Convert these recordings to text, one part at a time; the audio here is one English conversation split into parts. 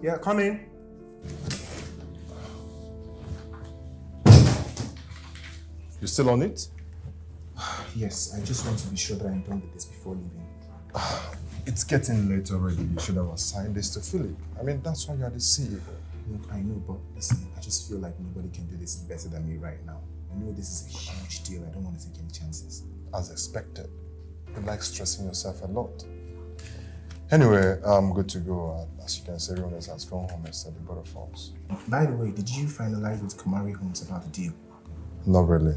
Yeah, come in. You still on it? Yes, I just want to be sure that I'm done with this before leaving. It's getting late already. You should have assigned this to Philip. I mean, that's why you are the CEO. Look, I know, but listen, I just feel like nobody can do this better than me right now. I know this is a huge deal. I don't want to take any chances. As expected. You like stressing yourself a lot. Anyway, I'm good to go. As you can see, everyone else has gone home except the both of us. By the way, did you finalize with Kamari Homes about the deal? Not really.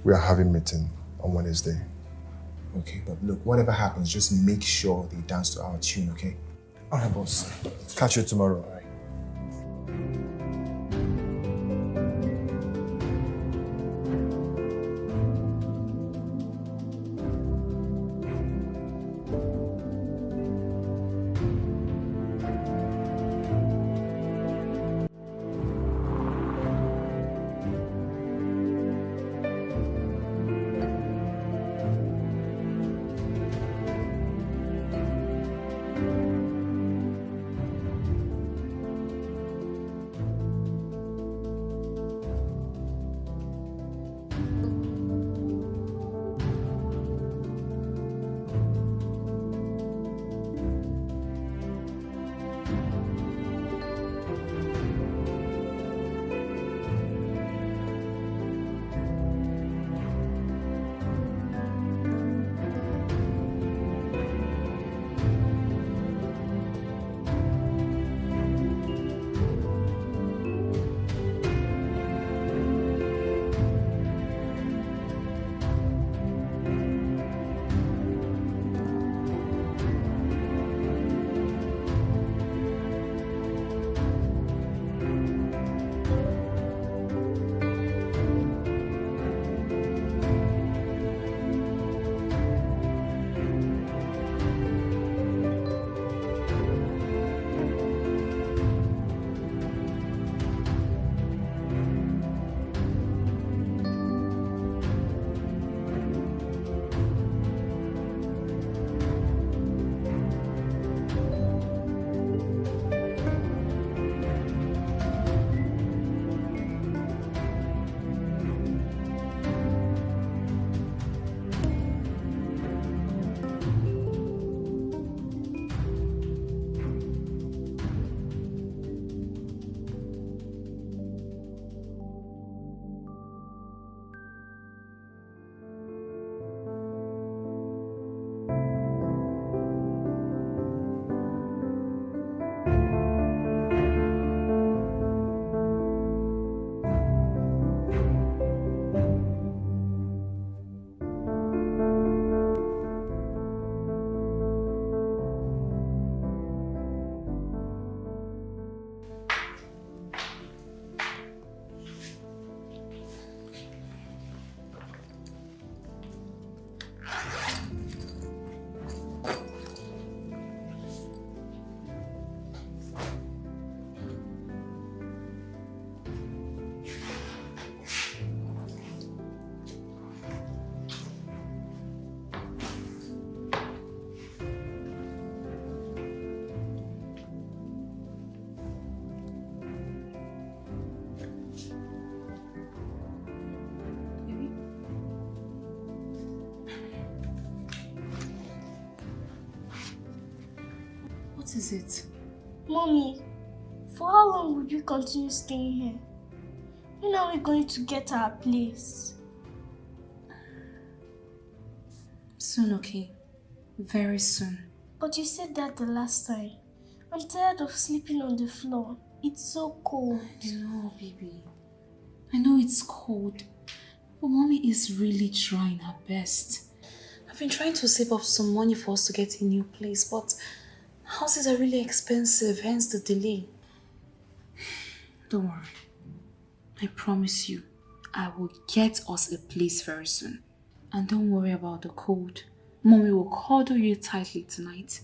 We are having a meeting on Wednesday. Okay, but look, whatever happens, just make sure they dance to our tune, okay? All right, boss. Catch you tomorrow. All right. What is it? Mommy, for how long would you continue staying here? When are we going to get our place? Soon, okay? Very soon. But you said that the last time. I'm tired of sleeping on the floor. It's so cold. I know, baby. I know it's cold. But Mommy is really trying her best. I've been trying to save up some money for us to get a new place, but houses are really expensive, hence the delay. Don't worry. I promise you, I will get us a place very soon. And don't worry about the cold. Mommy will cuddle you tightly tonight.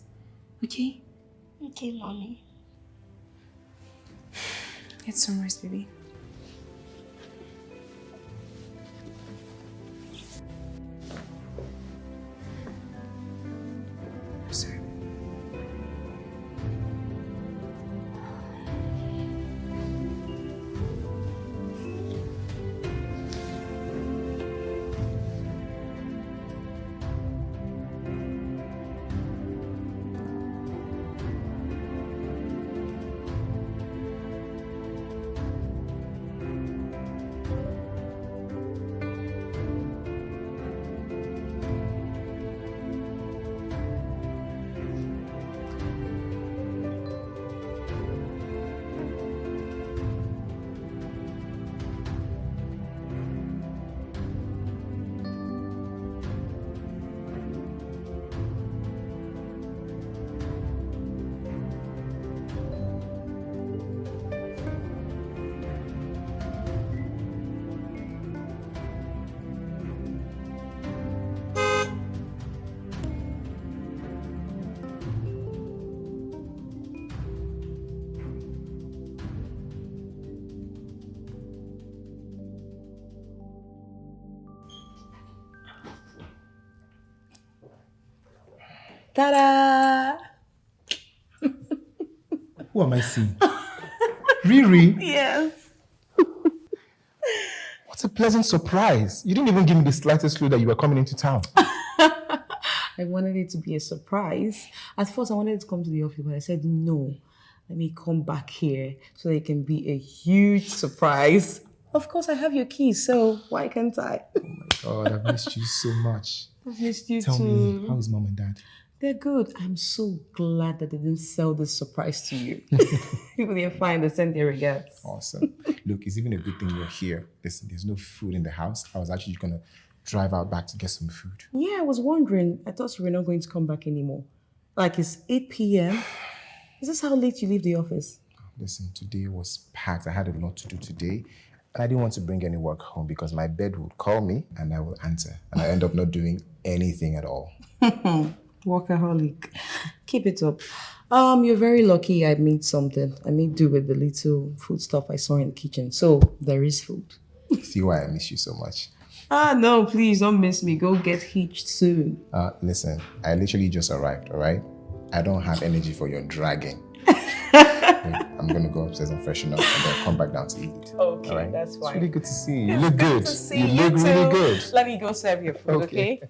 Okay? Okay, Mommy. Get some rest, baby. Sorry. Ta-da! Who am I seeing? Riri? Yes. What a pleasant surprise. You didn't even give me the slightest clue that you were coming into town. I wanted it to be a surprise. At first, I wanted it to come to the office, but I said no. Let me come back here so that it can be a huge surprise. Of course, I have your keys, so why can't I? Oh my God, I've missed you so much. I've missed you Tell too. me, how is mom and dad? They're good. I'm so glad that they didn't sell this surprise to you. People, they're fine. They send their regards. Awesome. Look, it's even a good thing you're here. Listen, there's no food in the house. I was actually going to drive out back to get some food. Yeah, I was wondering. I thought you were not going to come back anymore. Like, it's 8 p.m. Is this how late you leave the office? Listen, today was packed. I had a lot to do today. And I didn't want to bring any work home because my bed would call me and I will answer. And I end up not doing anything at all. Workaholic. Keep it up. You're very lucky I made something. I made do with the little food stuff I saw in the kitchen. So there is food. See why I miss you so much. No, please don't miss me. Go get hitched soon. Listen, I literally just arrived, all right? I don't have energy for your dragging. Wait, I'm going to go upstairs and freshen up and then come back down to eat. Okay, all right? that's fine. It's really good to see you. You look good. To see you look too. really good. Let me go serve your food, okay?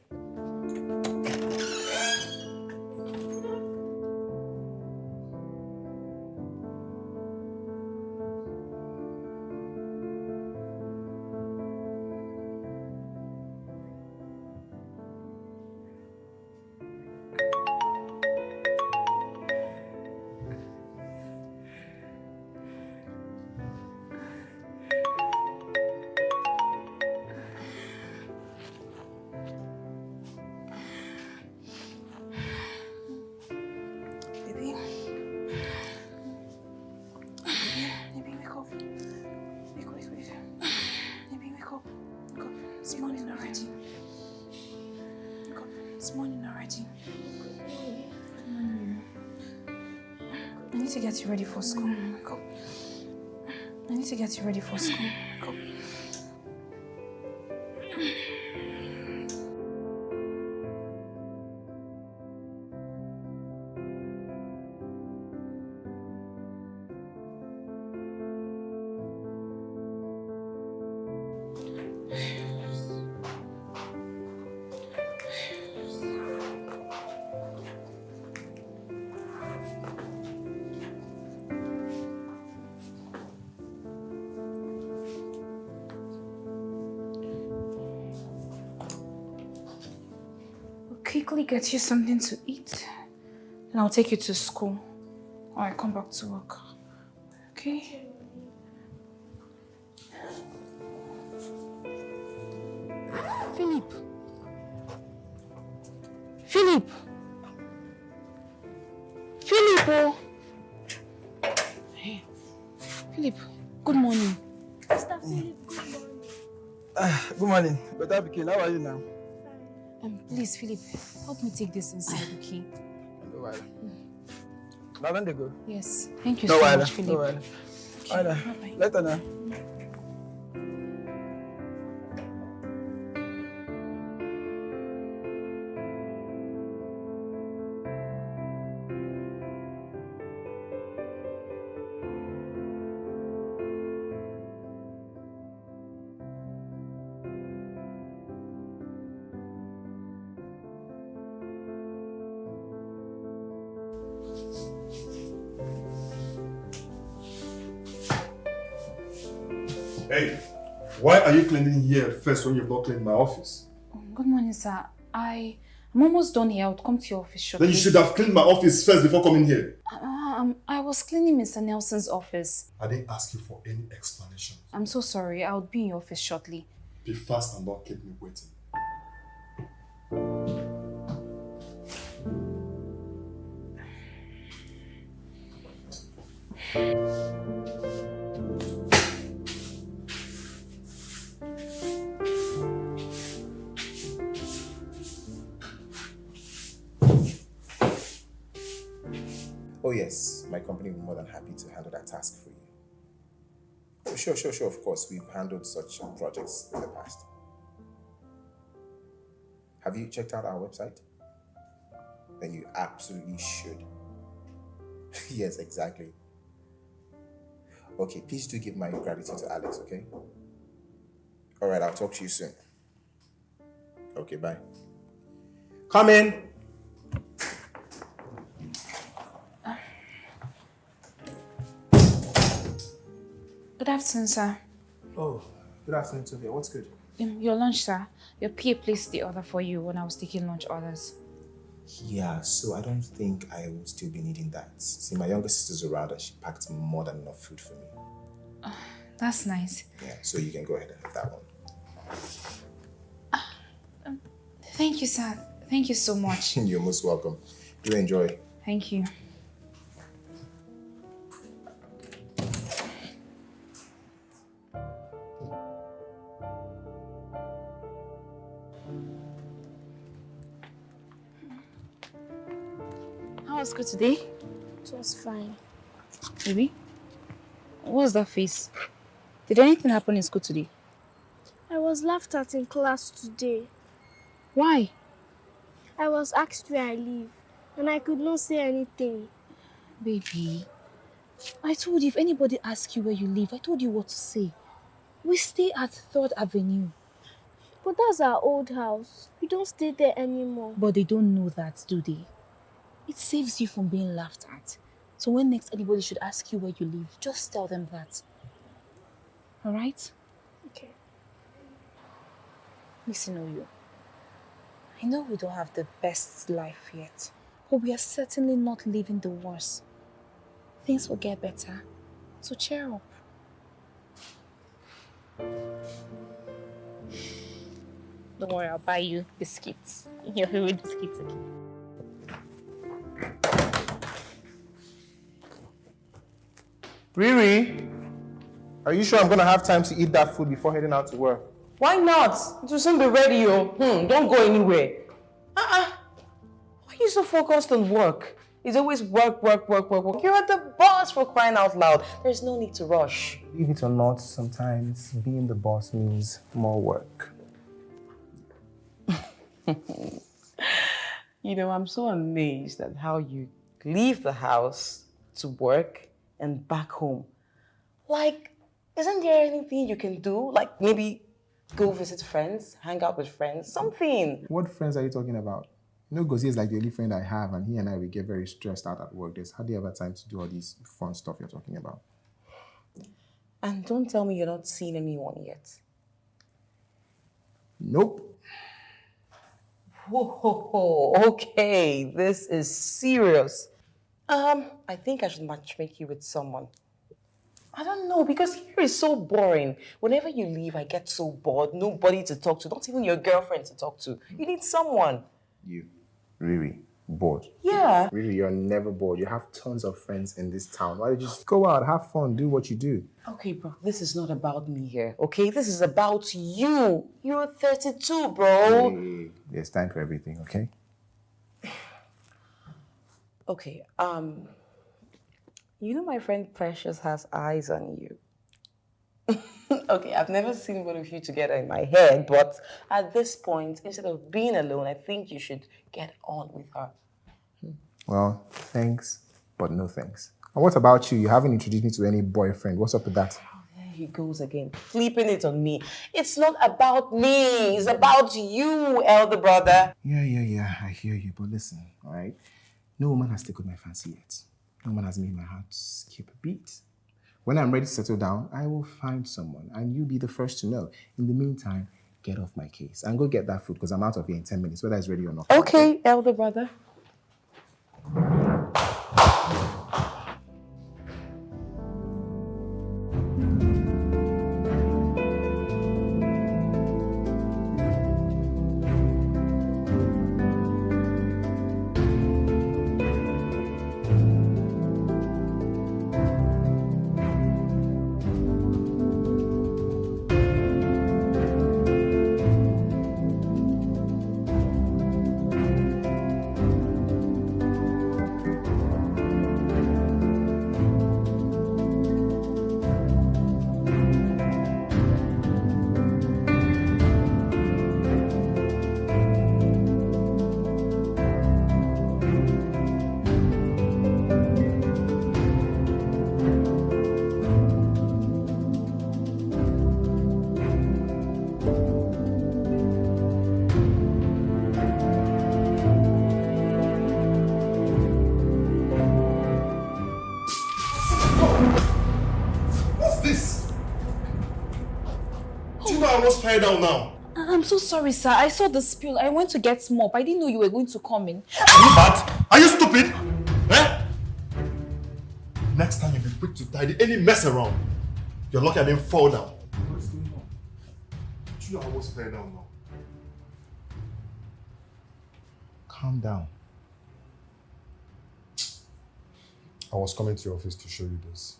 Get you ready for school. Go. I need to get you ready for school. Go. Quickly get you something to eat, and I'll take you to school or I come back to work. Okay? Philip! Philip! Philip! Oh! Hey. Philip, good morning. Mr. Philip, good morning. Good morning. Better begin. How are you now? Please, Philip, help me take this inside, okay? No while. Now when they go? Yes. Thank you No so while. much, Philip. No while. Okay, bye. Later now. Hey, why are you cleaning here first when you've not cleaned my office? Good morning, sir. I'm almost done here. I'll come to your office shortly. Then you should have cleaned my office first before coming here. I was cleaning Mr. Nelson's office. I didn't ask you for any explanation. I'm so sorry. I'll be in your office shortly. Be fast and don't keep me waiting. Oh yes, my company will be more than happy to handle that task for you. Oh, sure, of course. We've handled such projects in the past. Have you checked out our website? then you absolutely should. Yes, exactly. Okay, please do give my gratitude to Alex, okay? All right, I'll talk to you soon. Okay, bye. Come in. Good afternoon, sir. Oh, good afternoon, Tovia. What's good? Your lunch, sir. Your PA placed the order for you when I was taking lunch orders. Yeah, so I don't think I will still be needing that. See, my younger sister's around and she packed more than enough food for me. That's nice. Yeah, so you can go ahead and have that one. Thank you, sir. Thank you so much. You're most welcome. Do enjoy. Thank you. How was school today? It was fine. Baby? What was that face? Did anything happen in school today? I was laughed at in class today. Why? I was asked where I live, and I could not say anything. Baby, I told you if anybody asks you where you live, I told you what to say. We stay at 3rd Avenue. But that's our old house. We don't stay there anymore. But they don't know that, do they? It saves you from being laughed at. So when next anybody should ask you where you live, just tell them that. Alright? Okay. Listen, Oyo. I know we don't have the best life yet, but we are certainly not living the worst. Things will get better, so cheer up. Don't worry, I'll buy you biscuits. Your favorite biscuits again. Riri, are you sure I'm gonna have time to eat that food before heading out to work? Why not? It will soon be ready, yo. Don't go anywhere. Why are you so focused on work? It's always work, work, work, work, work. You're at the boss, for crying out loud. There's no need to rush. Believe it or not, sometimes being the boss means more work. You know, I'm so amazed at how you leave the house to work and back home. Like, isn't there anything you can do? Like, maybe go visit friends, hang out with friends, something. What friends are you talking about? You know, Gozi is like the only friend I have, and he and I will get very stressed out at work. There's hardly ever time to do all these fun stuff you're talking about. And don't tell me you're not seeing anyone yet. Nope. Whoa, okay, this is serious. I think I should matchmake you with someone. I don't know, because here is so boring. Whenever you leave, I get so bored. Nobody to talk to, not even your girlfriend to talk to. You need someone. You, Riri, bored. Yeah. Riri, you're never bored. You have tons of friends in this town. Why don't you just go out, have fun, do what you do? Okay, bro, this is not about me here, okay? This is about you. You're 32, bro. Hey, there's time for everything, okay? Okay, you know my friend Precious has eyes on you. Okay, I've never seen both of you together in my head, but at this point, instead of being alone, I think you should get on with her. Well, thanks, but no thanks. And what about you? You haven't introduced me to any boyfriend. What's up with that? There he goes again, flipping it on me. It's not about me, it's about you, elder brother. Yeah, I hear you, but listen, all right? No woman has tickled my fancy yet. No one has made my heart skip a beat. When I'm ready to settle down, I will find someone, and you'll be the first to know. In the meantime, get off my case and go get that food, because I'm out of here in 10 minutes, whether it's ready or not. Okay, elder brother. I almost fell down now. I'm so sorry, sir. I saw the spill. I went to get mop. I didn't know you were going to come in. Are you mad? Are you stupid? Eh? Next time you be quick to tidy any mess around. You're lucky I didn't fall down. What's going on? You almost fell down now. Calm down. I was coming to your office to show you this.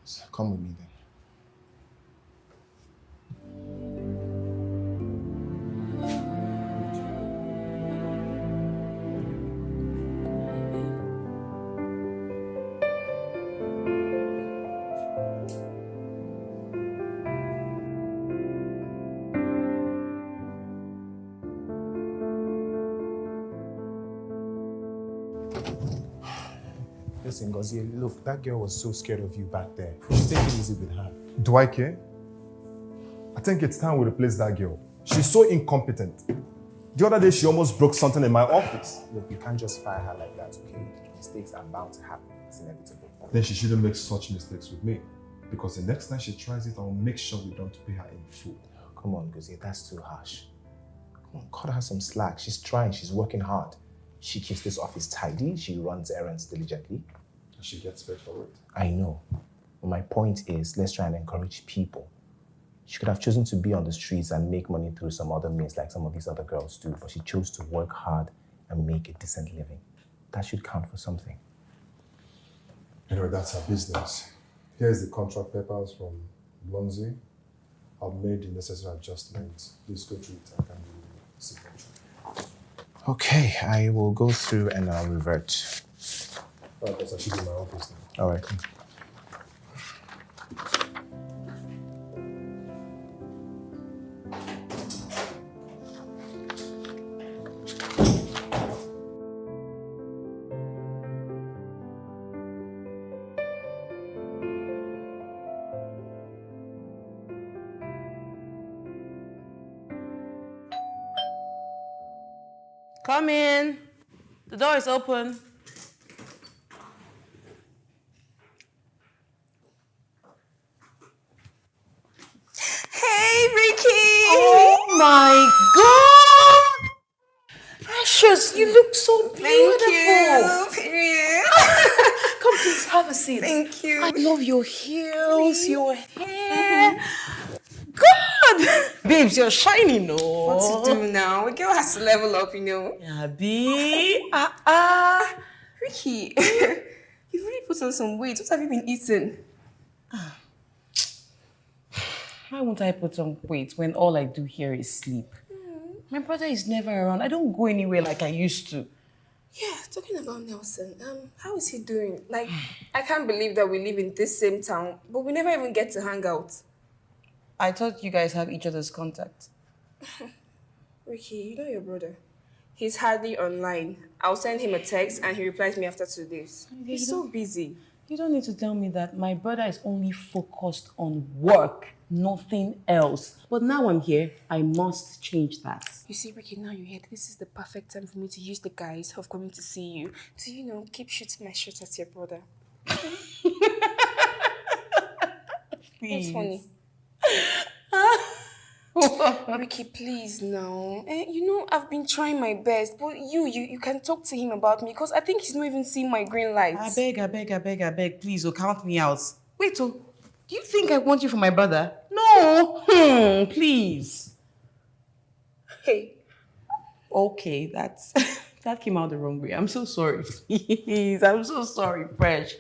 So come with me then. Listen, Ngozi, look, that girl was so scared of you back there. You should take it easy with her. Do I care? I think it's time we replace that girl. She's so incompetent. The other day, she almost broke something in my office. Look, you can't just fire her like that, okay? Mistakes are bound to happen. It's inevitable. Then she shouldn't make such mistakes with me. Because the next time she tries it, I'll make sure we don't pay her in full. Come on, Ngozi, that's too harsh. Come on, cut her some slack. She's trying, she's working hard. She keeps this office tidy, she runs errands diligently. And she gets paid for it. I know. But my point is, let's try and encourage people. She could have chosen to be on the streets and make money through some other means like some of these other girls do, but she chose to work hard and make a decent living. That should count for something. Anyway, that's her business. Here's the contract papers from Lonzi. I've made the necessary adjustments. Please go through it. I can do the signature. Okay, I will go through and I'll revert. Right, because I should be in my office now. All right. Come in. The door is open. Hey, Ricky! Oh my God! Precious, you look so beautiful. Thank you. Come, please have a seat. Thank you. I love your heels, your hair. God! Babes, you're shining, no? What to do now? A girl has to level up, you know. Abby. Ricky, you've really put on some weight. What have you been eating? Why won't I put on weight when all I do here is sleep? My brother is never around. I don't go anywhere like I used to. Yeah, talking about Nelson, how is he doing? Like, I can't believe that we live in this same town, but we never even get to hang out. I thought you guys have each other's contact. Ricky, you know your brother. He's hardly online. I'll send him a text and he replies me after 2 days. He's so busy. You don't need to tell me that. My brother is only focused on work, nothing else. But now I'm here, I must change that. You see, Ricky, now you're here. This is the perfect time for me to use the guise of coming to see you to, you know, keep shooting my shot at your brother. It's funny. Ricky, please now. You know, I've been trying my best, but you can talk to him about me because I think he's not even seeing my green lights. I beg, please, count me out. Wait, do you think I want you for my brother? No, please. Hey. Okay, that came out the wrong way. I'm so sorry. Please, I'm so sorry, Fresh.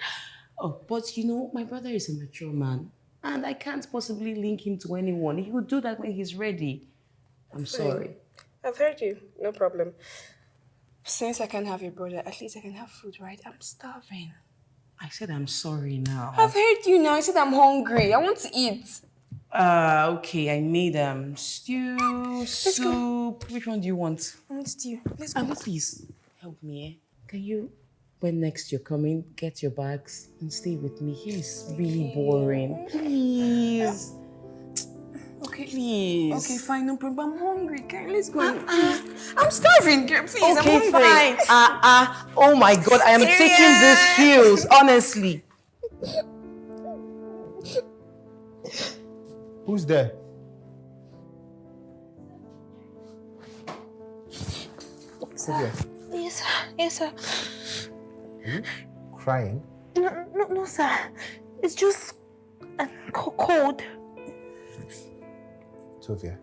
Oh, but you know, my brother is a mature man. And I can't possibly link him to anyone. He will do that when he's ready. I'm sorry. I've heard you. No problem. Since I can't have your brother, at least I can have food, right? I'm starving. I said I'm sorry now. I've heard you now. I said I'm hungry. I want to eat. Okay. I made stew, soup. Go. Which one do you want? I want stew. Let's go. Please, help me, eh? Can you, when next you're coming, get your bags and stay with me? Here is really boring. Please. Okay. Please. Okay, fine. No problem. I'm hungry. Girl, let's go. I'm starving, girl. Please, I'm Okay, hungry. fine. Oh my God, I am taking these heels, honestly. Who's there? Tovia, Yes, sir. Yes, sir. are you crying? No, sir. It's just cold. Tovia,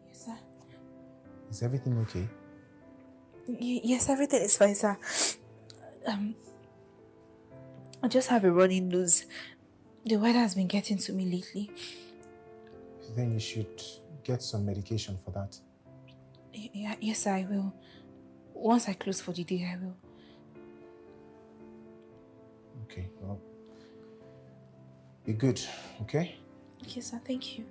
Yes, sir. is everything okay? Yes, everything is fine, sir. I just have a running nose. The weather has been getting to me lately. Then you should get some medication for that. Yes, sir, I will. Once I close for the day, I will. Okay, well, be good, okay? Yes, sir, thank you.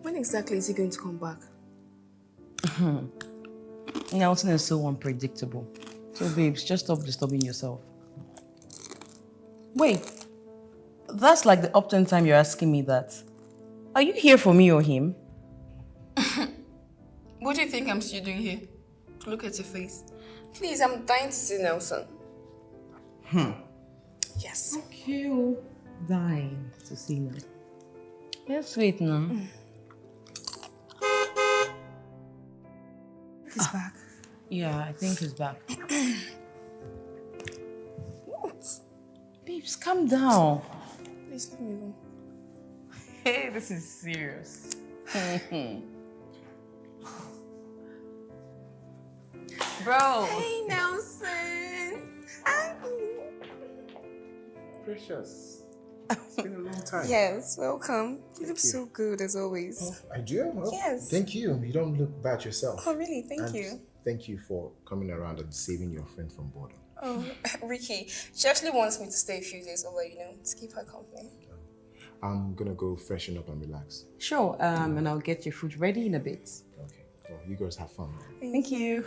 When exactly is he going to come back? Nelson is so unpredictable. So babes, just stop disturbing yourself. Wait, that's like the upturn time you're asking me that. Are you here for me or him? What do you think I'm still doing here? Look at your face. Please, I'm dying to see Nelson. Yes. Okay, dying to see me. Let's wait now. He's back. Yeah, I think he's back. What? Babes, calm down. Please leave me alone. Hey, this is serious. Bro. Hey, Nelson. Hi. Precious. It's been a long time. Yes, welcome. You look so good as always. Oh, I do? Well, Yes. Thank you. You don't look bad yourself. Oh, really? Thank And you. Thank you for coming around and saving your friend from boredom. Oh, Ricky. She actually wants me to stay a few days over, to keep her company. I'm gonna go freshen up and relax. Sure, and I'll get your food ready in a bit. Okay. Well, you girls have fun. Thank you.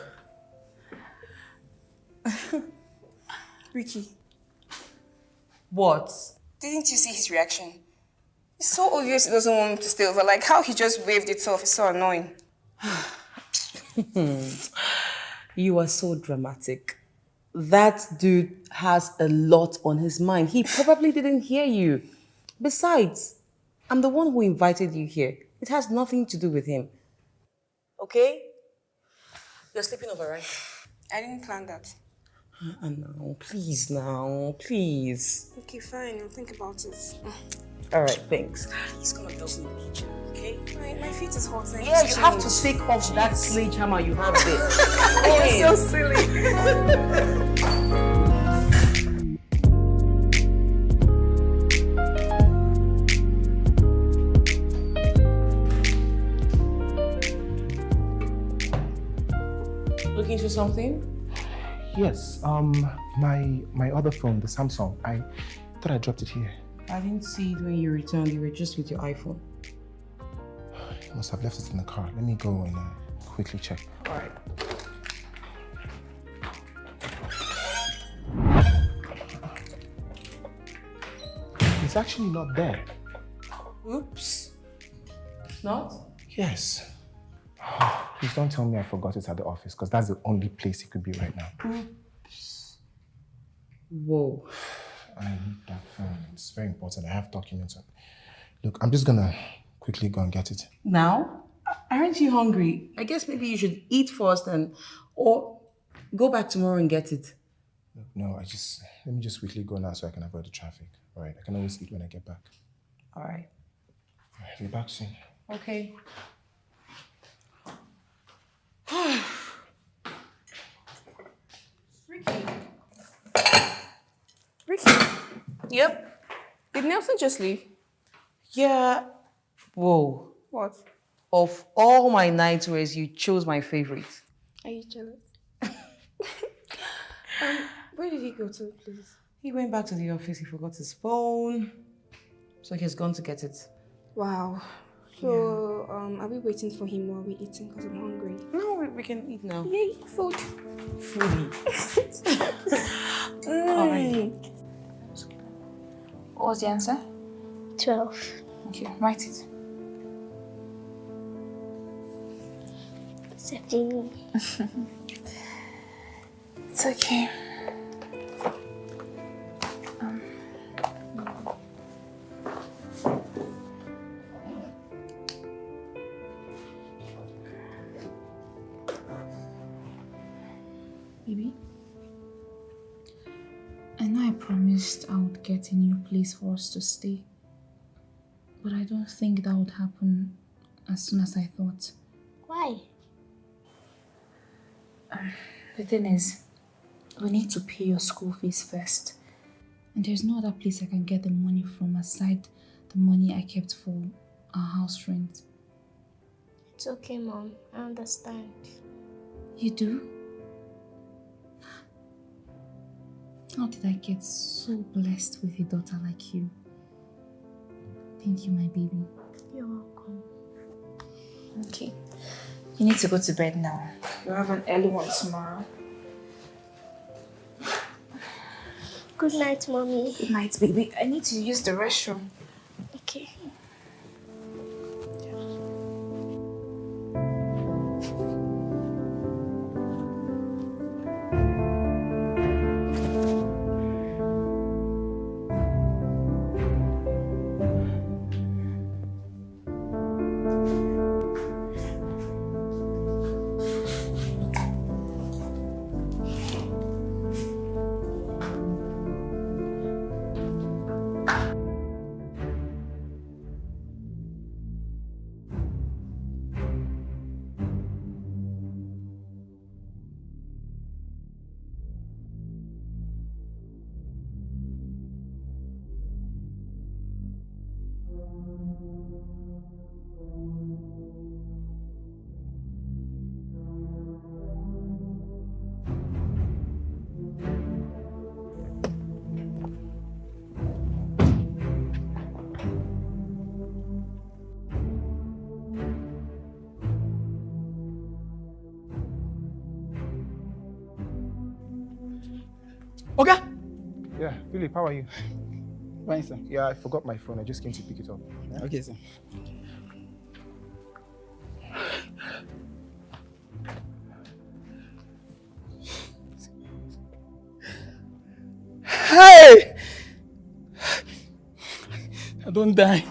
Ricky, What? didn't you see his reaction? It's so obvious he doesn't want me to stay over. Like how he just waved it off. It's so annoying. You are so dramatic. That dude has a lot on his mind. He probably didn't hear you. Besides, I'm the one who invited you here. It has nothing to do with him. Okay? You're sleeping over, right? I didn't plan that. No, please. Okay, fine. I'll think about it. All right, thanks. Please come and help me in the kitchen, okay? My feet is hot. Yeah, you have to take off that sledgehammer you have there. You're so silly. Looking for something? Yes. My other phone, the Samsung. I thought I dropped it here. I didn't see it when you returned. You were just with your iPhone. I must have left it in the car. Let me go and quickly check. All right. It's actually not there. Oops. It's not? Yes. Please don't tell me I forgot it at the office, because that's the only place it could be right now. Oops. Whoa. I need that phone. It's very important. I have documents on it. Look, I'm just gonna quickly go and get it. Now? Aren't you hungry? I guess maybe you should eat first or go back tomorrow and get it. Look, no, let me just quickly go now so I can avoid the traffic. All right, I can always eat when I get back. All right. All right, be back soon. Okay. Ricky, Yep. did Nelson just leave? Yeah. Whoa. What? Of all my nightwears, you chose my favorite. Are you jealous? Where did he go to, please? He went back to the office. He forgot his phone. So he's gone to get it. Wow. So, are we waiting for him or are we eating? Because I'm hungry. No, we can eat now. Yay, food. Food. Alright. What was the answer? 12. Okay, write it. 17. It's okay. Baby, I know I promised I would get a new place for us to stay, but I don't think that would happen as soon as I thought. Why? The thing is, we need to pay your school fees first. And there's no other place I can get the money from aside the money I kept for our house rent. It's okay, Mom. I understand. You do? How did I get so blessed with a daughter like you? Thank you, my baby. You're welcome. Okay. You need to go to bed now. You have an early one tomorrow. Good night, Mommy. Good night, baby. I need to use the restroom. Okay. Okay. Yeah, Philip, how are you? Fine, sir. Yeah, I forgot my phone. I just came to pick it up. Yeah? Okay, sir. Hey! I don't die.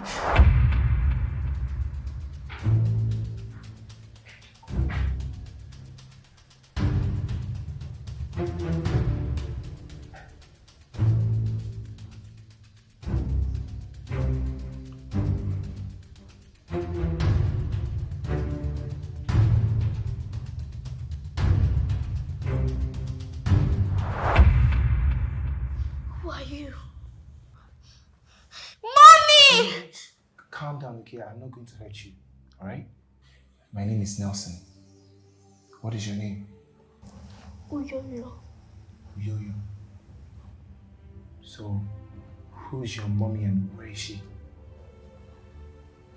Who are you? Calm down, okay? I'm not going to hurt you, all right? My name is Nelson. What is your name? Uyoyo. Yo-Yo. So, who's your mommy and where is she?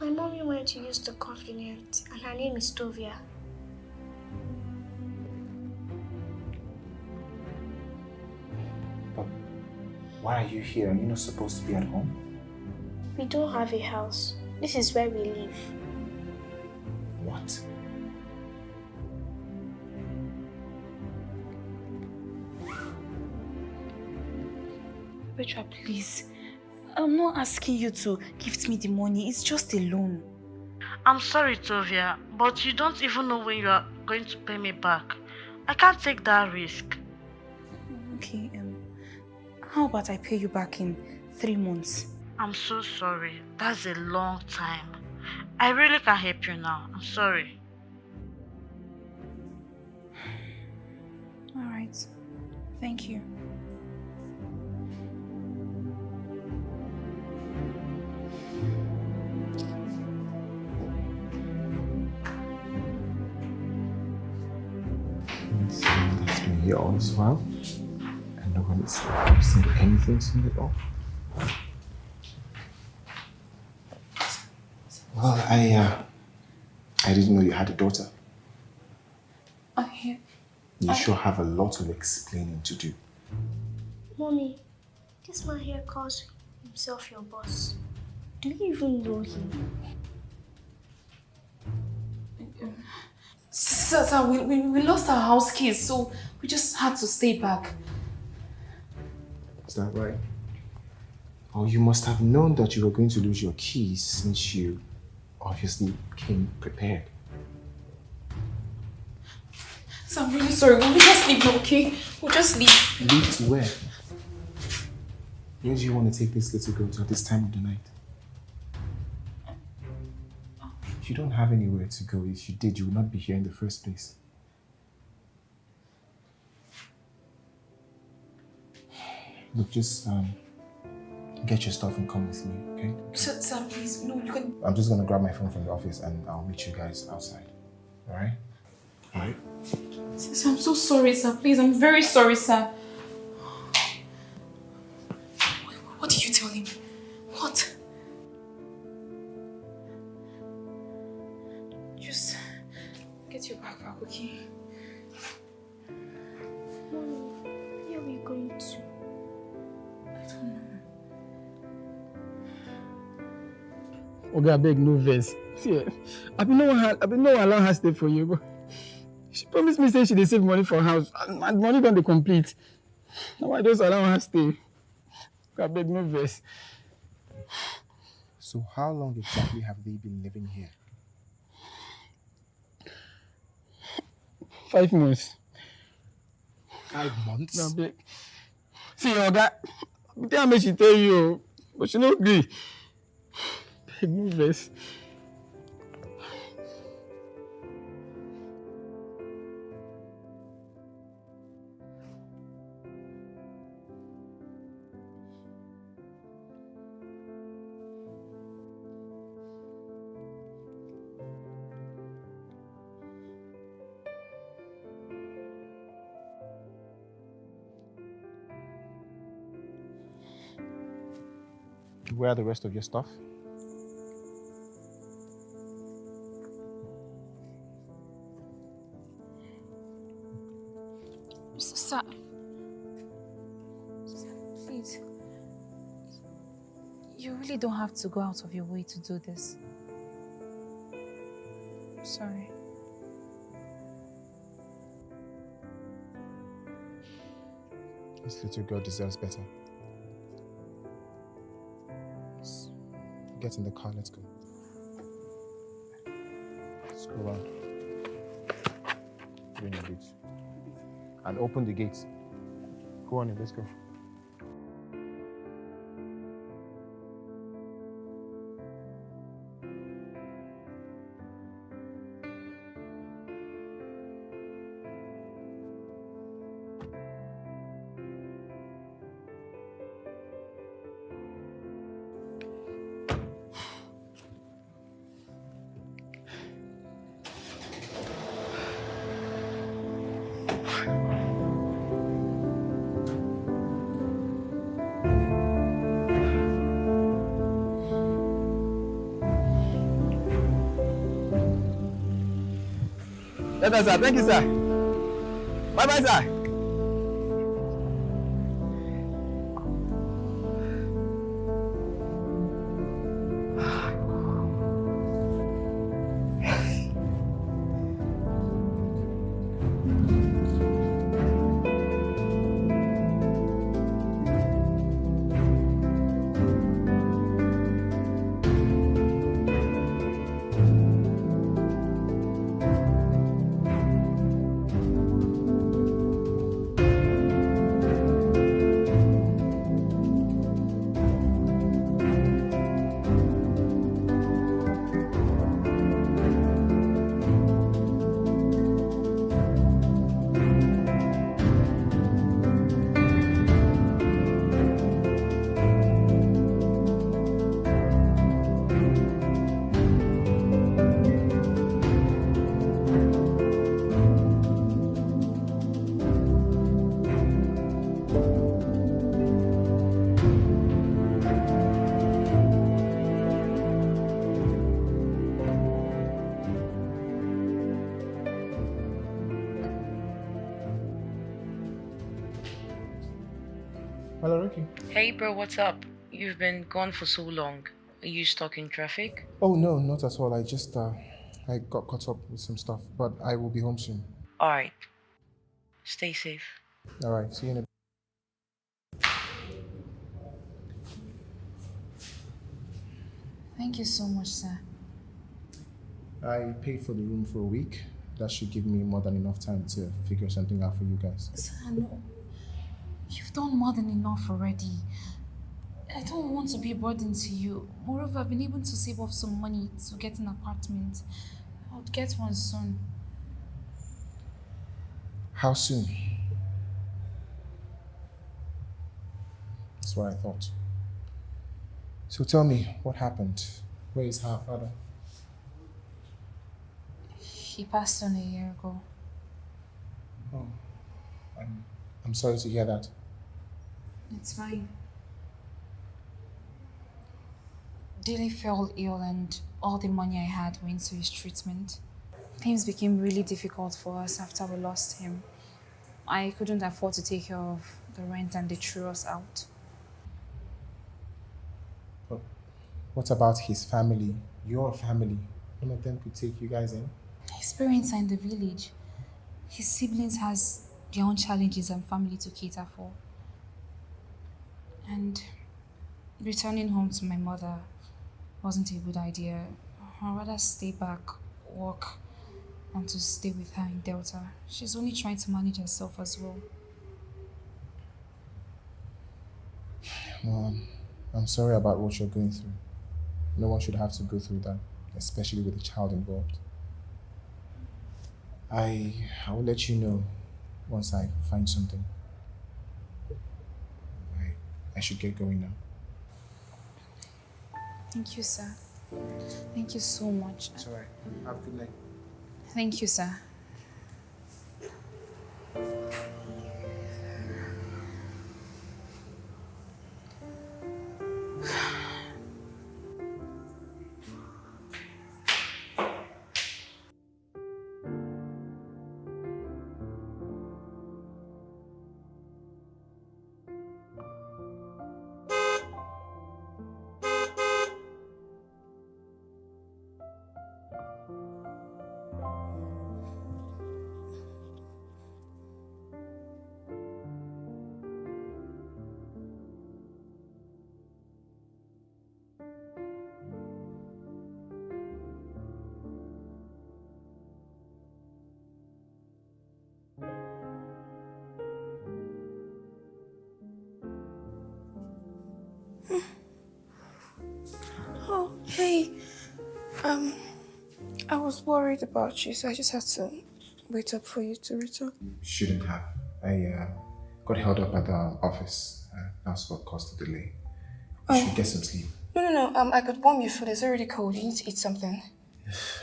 My mommy went to use the convenient and her name is Tovia. But why are you here? Are you not supposed to be at home? We don't have a house. This is where we live. What? Petra, please. I'm not asking you to gift me the money. It's just a loan. I'm sorry, Tovia, but you don't even know when you are going to pay me back. I can't take that risk. Okay, how about I pay you back in 3 months? I'm so sorry. That's a long time. I really can't help you now. I'm sorry. All right. Thank you. That's been here all this while, and nobody's said anything to me at all. Well, I didn't know you had a daughter. You sure have a lot of explaining to do. Mommy, this man here calls himself your boss. Do you even know him? Sir, we lost our house keys, so we just had to stay back. Is that right? Oh, you must have known that you were going to lose your keys since you obviously came prepared. So I'm really sorry. We'll just leave now, okay? We'll just leave. Leave to where? Where do you want to take this little girl to at this time of the night? You don't have anywhere to go. If you did, you would not be here in the first place. Look, just get your stuff and come with me, okay? Sir, please, no, you can... I'm just gonna grab my phone from the office and I'll meet you guys outside. Alright? Alright? Sir, I'm so sorry, sir. Please, I'm very sorry, sir. What did you tell him? What? Just get your backpack, okay? Mommy, where are we going to? I don't know. Okay, I beg no verse. See, I been no allow her stay for you, but she promised me say she dey save money for house, and my money don't dey complete. Now I just allow her stay. Okay, I beg no verse. So how long exactly have they been living here? 5 months. 5 months? I beg. See, Oga, tell me she tell you, but she no agree. Beg no verse. Where are the rest of your stuff? Sir, please. You really don't have to go out of your way to do this. Sorry. This little girl deserves better. Get in the car, let's go. Let's go around. Bring your boots. And open the gates. Go on in, let's go. Yes, sir. Thank you, sir. Bye-bye, sir. Hello, Ricky. Hey bro, what's up? You've been gone for so long. Are you stuck in traffic? Oh, no, not at all. I just, I got caught up with some stuff, but I will be home soon. Alright. Stay safe. All right, see you in a Thank you so much, sir. I paid for the room for a week. That should give me more than enough time to figure something out for you guys. Sir, no. You've done more than enough already. I don't want to be a burden to you. Moreover, I've been able to save up some money to get an apartment. I would get one soon. How soon? That's what I thought. So tell me, what happened? Where is her father? He passed on a year ago. Oh, I'm sorry to hear that. It's fine. Dilly fell ill and all the money I had went to his treatment. Things became really difficult for us after we lost him. I couldn't afford to take care of the rent and they threw us out. But what about his family? Your family? None of them could take you guys in? His parents are in the village. His siblings has their own challenges and family to cater for. And returning home to my mother wasn't a good idea. I'd rather stay back, work, than to stay with her in Delta. She's only trying to manage herself as well. Well, I'm sorry about what you're going through. No one should have to go through that, especially with a child involved. I will let you know once I find something. I should get going now. Thank you, sir. Thank you so much. It's alright. Have a good night. Thank you, sir. Oh, hey. I was worried about you, so I just had to wait up for you to return. Shouldn't have. I got held up at the office. That's what caused the delay. You should get some sleep. No. I could warm your food. It's already cold. You need to eat something.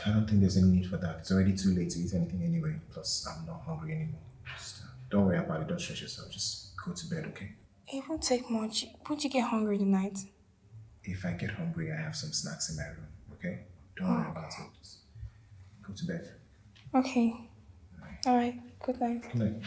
I don't think there's any need for that. It's already too late to eat anything anyway. Plus, I'm not hungry anymore. Just don't worry about it. Don't stress yourself. Just go to bed, okay? It won't take much. Won't you get hungry tonight? If I get hungry, I have some snacks in my room, okay? Don't worry about it. Just go to bed. Okay. All right. Good night. Good night.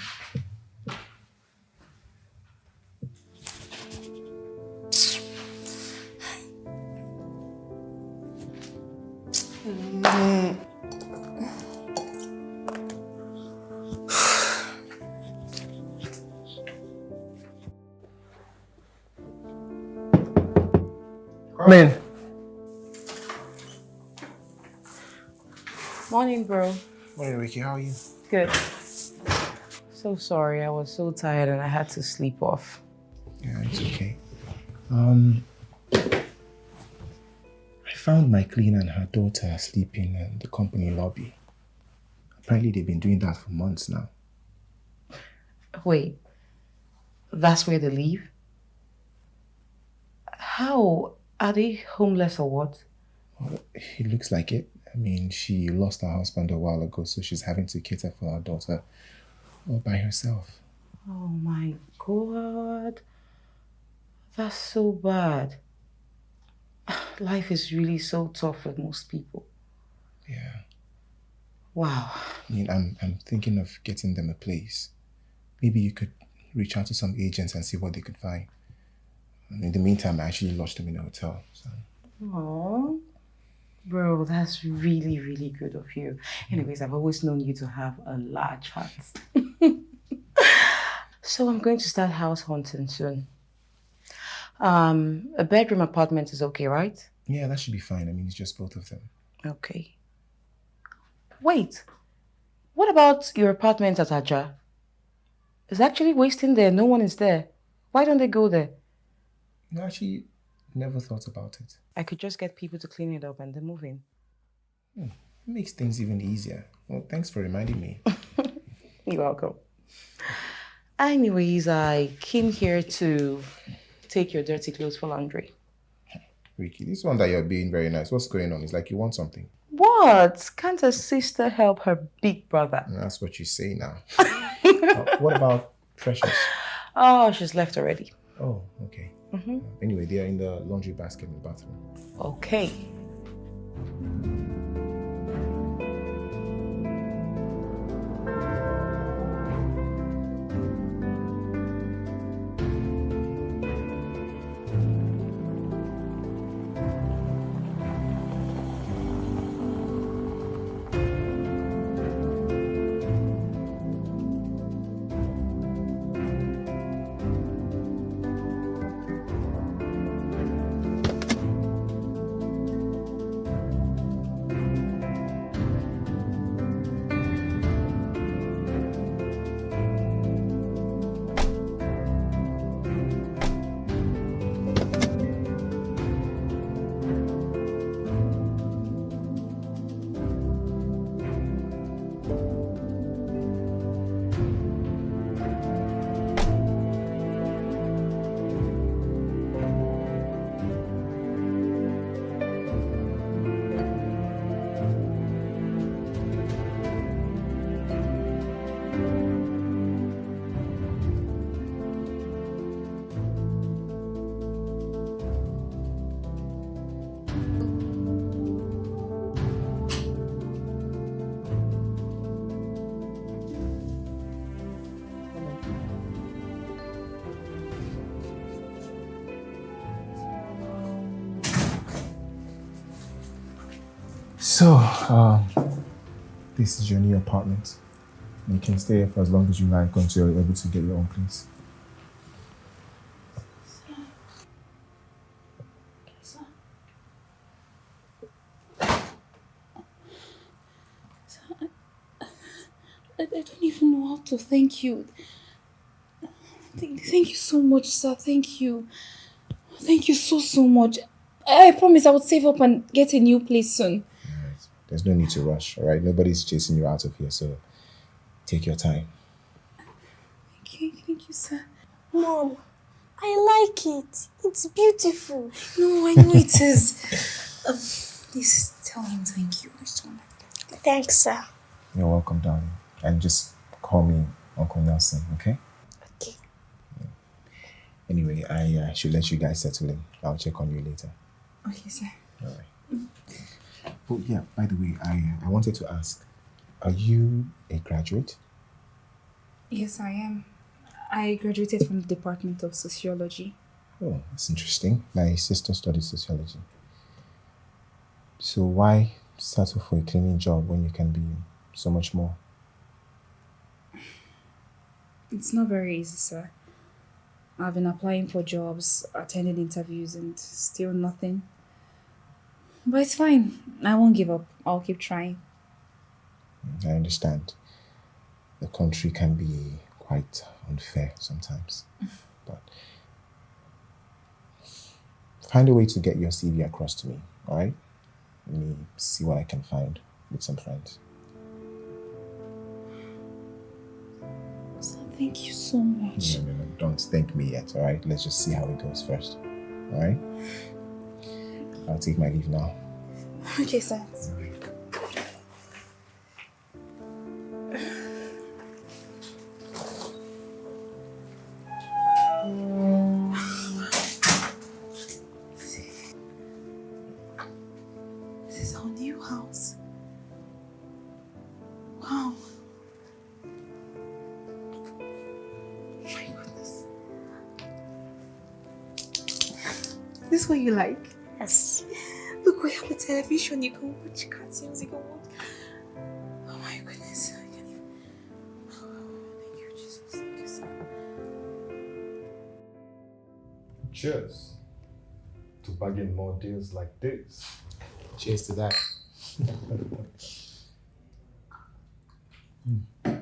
Come in. Morning, bro. Morning, Ricky. How are you? Good. So sorry, I was so tired and I had to sleep off. Yeah, it's okay. I found my cleaner and her daughter sleeping in the company lobby. Apparently, they've been doing that for months now. Wait, that's where they live? How? Are they homeless or what? Well, it looks like it. I mean, she lost her husband a while ago, so she's having to cater for her daughter all by herself. Oh my God. That's so bad. Life is really so tough for most people. Yeah. Wow. I mean, I'm thinking of getting them a place. Maybe you could reach out to some agents and see what they could find. In the meantime, I actually lodged them in a hotel. So. Oh, bro, that's really, really good of you. Anyways, I've always known you to have a large heart. So I'm going to start house hunting soon. A bedroom apartment is okay, right? Yeah, that should be fine. I mean, it's just both of them. Okay. Wait, what about your apartment at Aja? It's actually wasting there. No one is there. Why don't they go there? No, actually, never thought about it. I could just get people to clean it up and then move in. It makes things even easier. Well, thanks for reminding me. You're welcome. Anyways, I came here to take your dirty clothes for laundry. Ricky, this one that you're being very nice. What's going on? It's like you want something. What? Can't a sister help her big brother? That's what you say now. What about Precious? Oh, she's left already. Oh, okay. Anyway, they are in the laundry basket in the bathroom. Okay. So, this is your new apartment. You can stay here for as long as you like until you're able to get your own place. I don't even know how to thank you. Thank you so much, sir. Thank you. Thank you so much. I promise I would save up and get a new place soon. Right. There's no need to rush, all right? Nobody's chasing you out of here, so take your time. Thank you, sir. Mom, I like it. It's beautiful. No, I know it is. Please tell him thank you. Thanks, sir. You're welcome, darling. And just call me Uncle Nelson, okay? Okay. Anyway, I should let you guys settle in. I'll check on you later. Okay, sir. All right. Oh, yeah, by the way, I wanted to ask, are you a graduate? Yes, I am. I graduated from the Department of Sociology. Oh, that's interesting. My sister studied sociology. So why settle for a cleaning job when you can be so much more? It's not very easy, sir. I've been applying for jobs, attending interviews, and still nothing. But it's fine. I won't give up. I'll keep trying. I understand. The country can be quite unfair sometimes. But find a way to get your CV across to me, all right? Let me see what I can find with some friends. So thank you so much. No, don't thank me yet, all right? Let's just see how it goes first, all right? I'll take my leave now. Okay, sir. This is our new house. Wow. My goodness. this what you like? Yes. Look, we have a television. You can watch cartoons. You can watch. Oh my goodness! I can't even. Thank you, Jesus. Thank you, sir. Cheers to bagging more deals like this. Cheers to that. I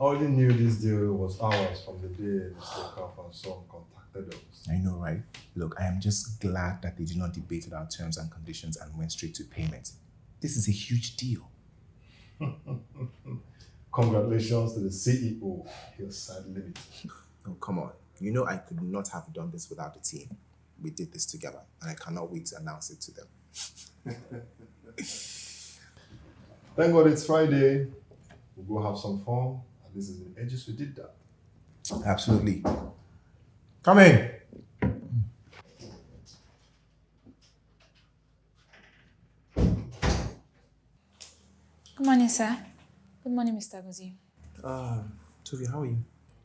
already knew this deal was ours from the day Mr. Kauf and son contacted us. I know, right? Look, I am just glad that they did not debate our terms and conditions and went straight to payment. This is a huge deal. Congratulations to the CEO, Hillside Limited. Oh, come on. You know I could not have done this without the team. We did this together, and I cannot wait to announce it to them. Thank God it's Friday. We'll go have some fun. At least in the ages we did that. Absolutely. Come in. Good morning, sir. Good morning, Mr. Gozi. Tovia, how are you?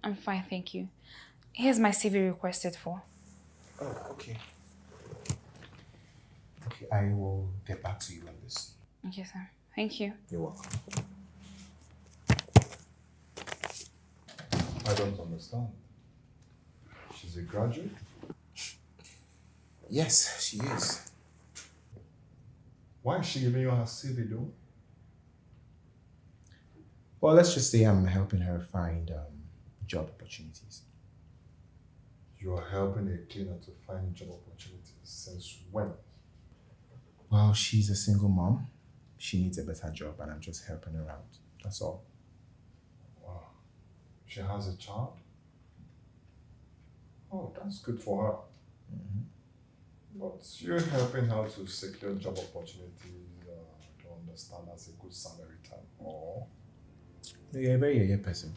I'm fine, thank you. Here's my CV requested for. Oh, okay. Okay, I will get back to you on this. Okay, sir. Thank you. You're welcome. I don't understand. She's a graduate? Yes, she is. Why is she giving you her CV though? Well, let's just say I'm helping her find job opportunities. You are helping a cleaner to find job opportunities since when? Well, she's a single mom. She needs a better job, and I'm just helping her out. That's all. Wow. She has a child? Oh, that's good for her. But you're helping her to secure job opportunities, to understand as a good Samaritan, or? You're a very yeye person.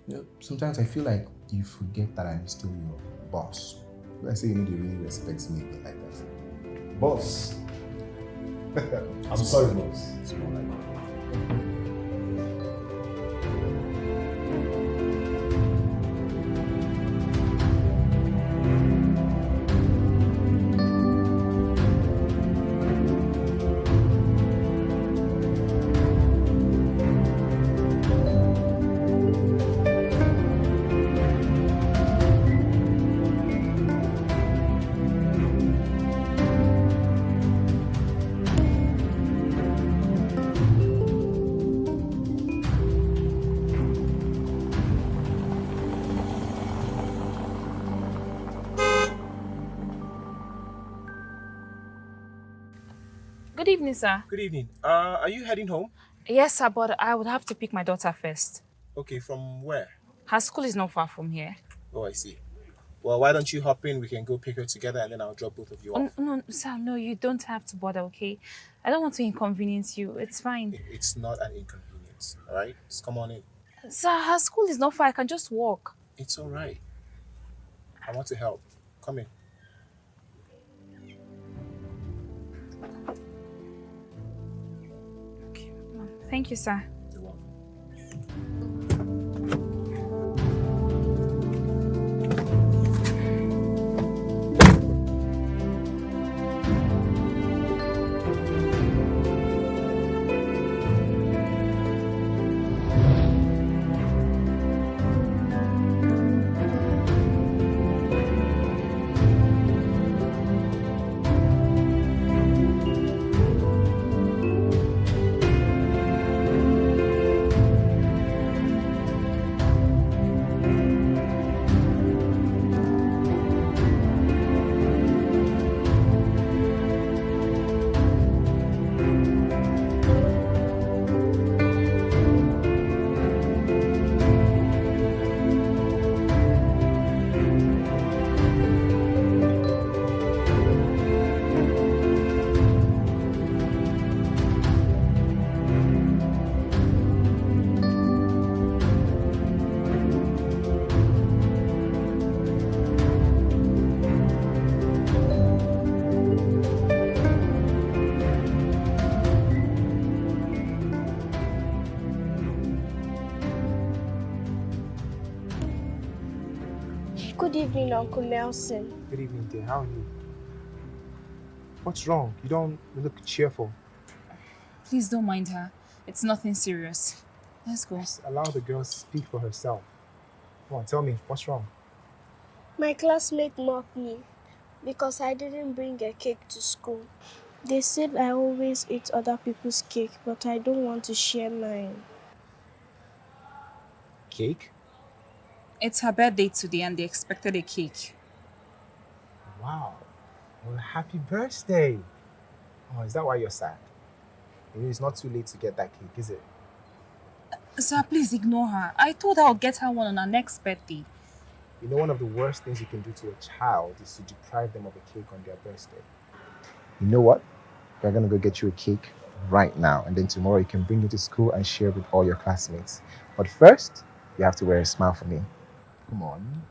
You know, sometimes I feel like you forget that I'm still your boss. I say you need to really respect me like that. Boss? I'm sorry, boss. It's more like Good evening, sir. Good evening. Are you heading home? Yes, sir, but I would have to pick my daughter first. Okay, from where? Her school is not far from here. Oh, I see. Well, why don't you hop in? We can go pick her together and then I'll drop both of you off. No, sir, no, you don't have to bother, okay? I don't want to inconvenience you. It's fine. It's not an inconvenience, all right? Just come on in. Sir, her school is not far. I can just walk. It's all right. I want to help. Come in. Thank you, sir. You're welcome. Good evening, Uncle Nelson. Good evening, dear. How are you? What's wrong? You don't look cheerful. Please don't mind her. It's nothing serious. Let's go. Just allow the girl to speak for herself. Come on, tell me, what's wrong? My classmate mocked me because I didn't bring a cake to school. They said I always eat other people's cake, but I don't want to share mine. Cake? It's her birthday today and they expected a cake. Wow. Well, happy birthday. Oh, is that why you're sad? It's not too late to get that cake, is it? Sir, please ignore her. I told her I'll get her one on her next birthday. You know, one of the worst things you can do to a child is to deprive them of a cake on their birthday. You know what? We're going to go get you a cake right now. And then tomorrow you can bring it to school and share with all your classmates. But first, you have to wear a smile for me. Come on.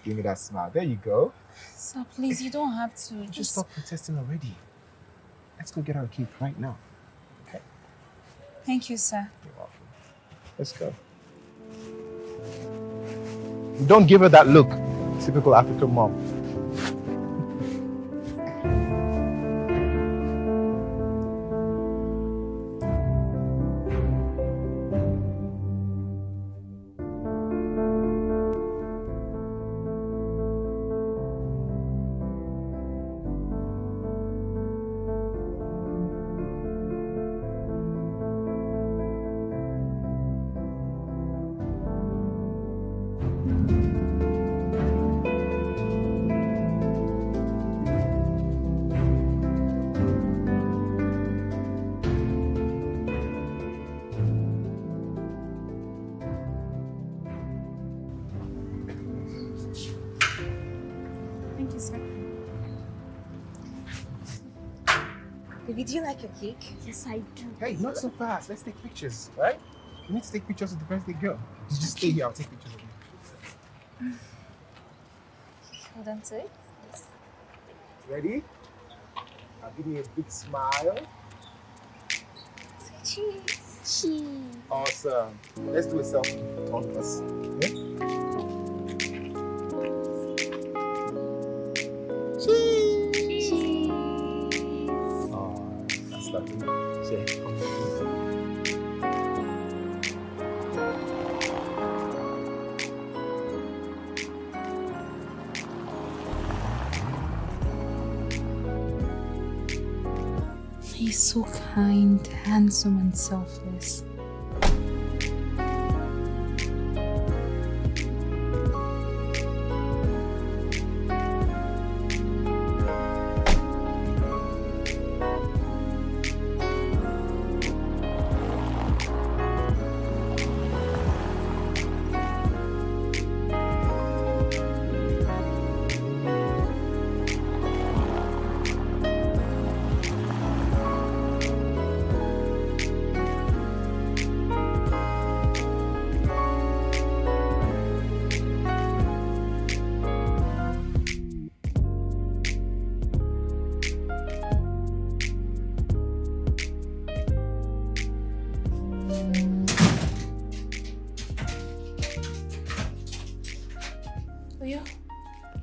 Give me that smile. There you go. Sir, please, you don't have to. Just stop protesting already. Let's go get our cake right now. Okay? Thank you, sir. You're welcome. Let's go. Don't give her that look. Typical African mom. Thank you, sir. Baby, do you like your cake? Yes, I do. Hey, not so fast. Let's take pictures, right? We need to take pictures of the birthday girl. You just stay here. I'll take pictures of you. Hold on to it. Ready? I'll give you a big smile. Cheese. Cheese. Awesome. Let's do a selfie. All of us. Okay? Cheese. Oh, that's lovely. Cheers. He's so kind, handsome, and selfless.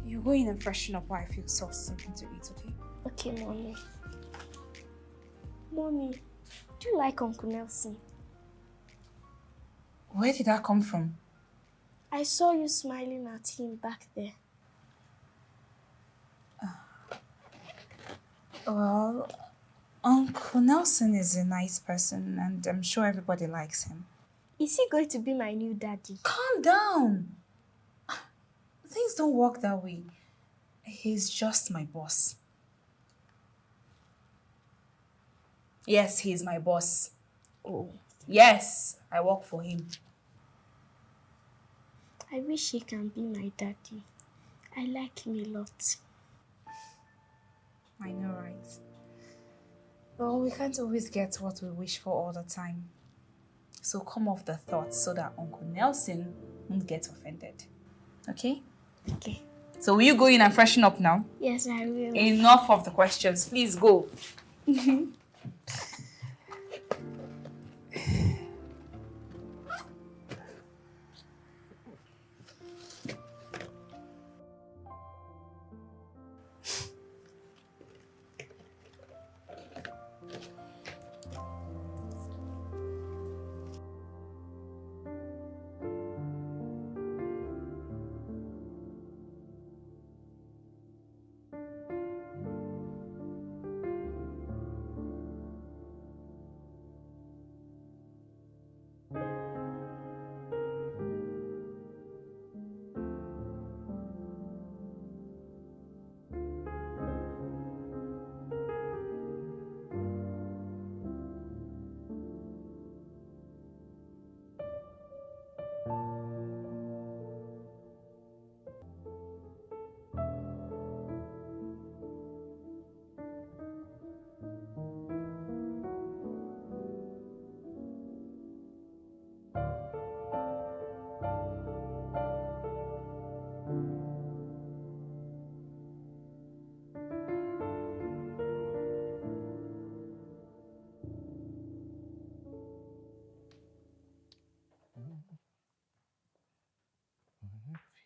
You go in and freshen up while I feel something to eat, okay? Okay, Mommy. Mommy, do you like Uncle Nelson? Where did that come from? I saw you smiling at him back there. Well, Uncle Nelson is a nice person and I'm sure everybody likes him. Is he going to be my new daddy? Calm down. Things don't work that way. He's just my boss. Yes, he's my boss. Oh. Yes, I work for him. I wish he can be my daddy. I like him a lot. I know, right? Well, we can't always get what we wish for all the time. So come off the thoughts so that Uncle Nelson won't get offended. Okay? Okay. So will you go in and freshen up now? Yes, I will. Enough of the questions. Please go.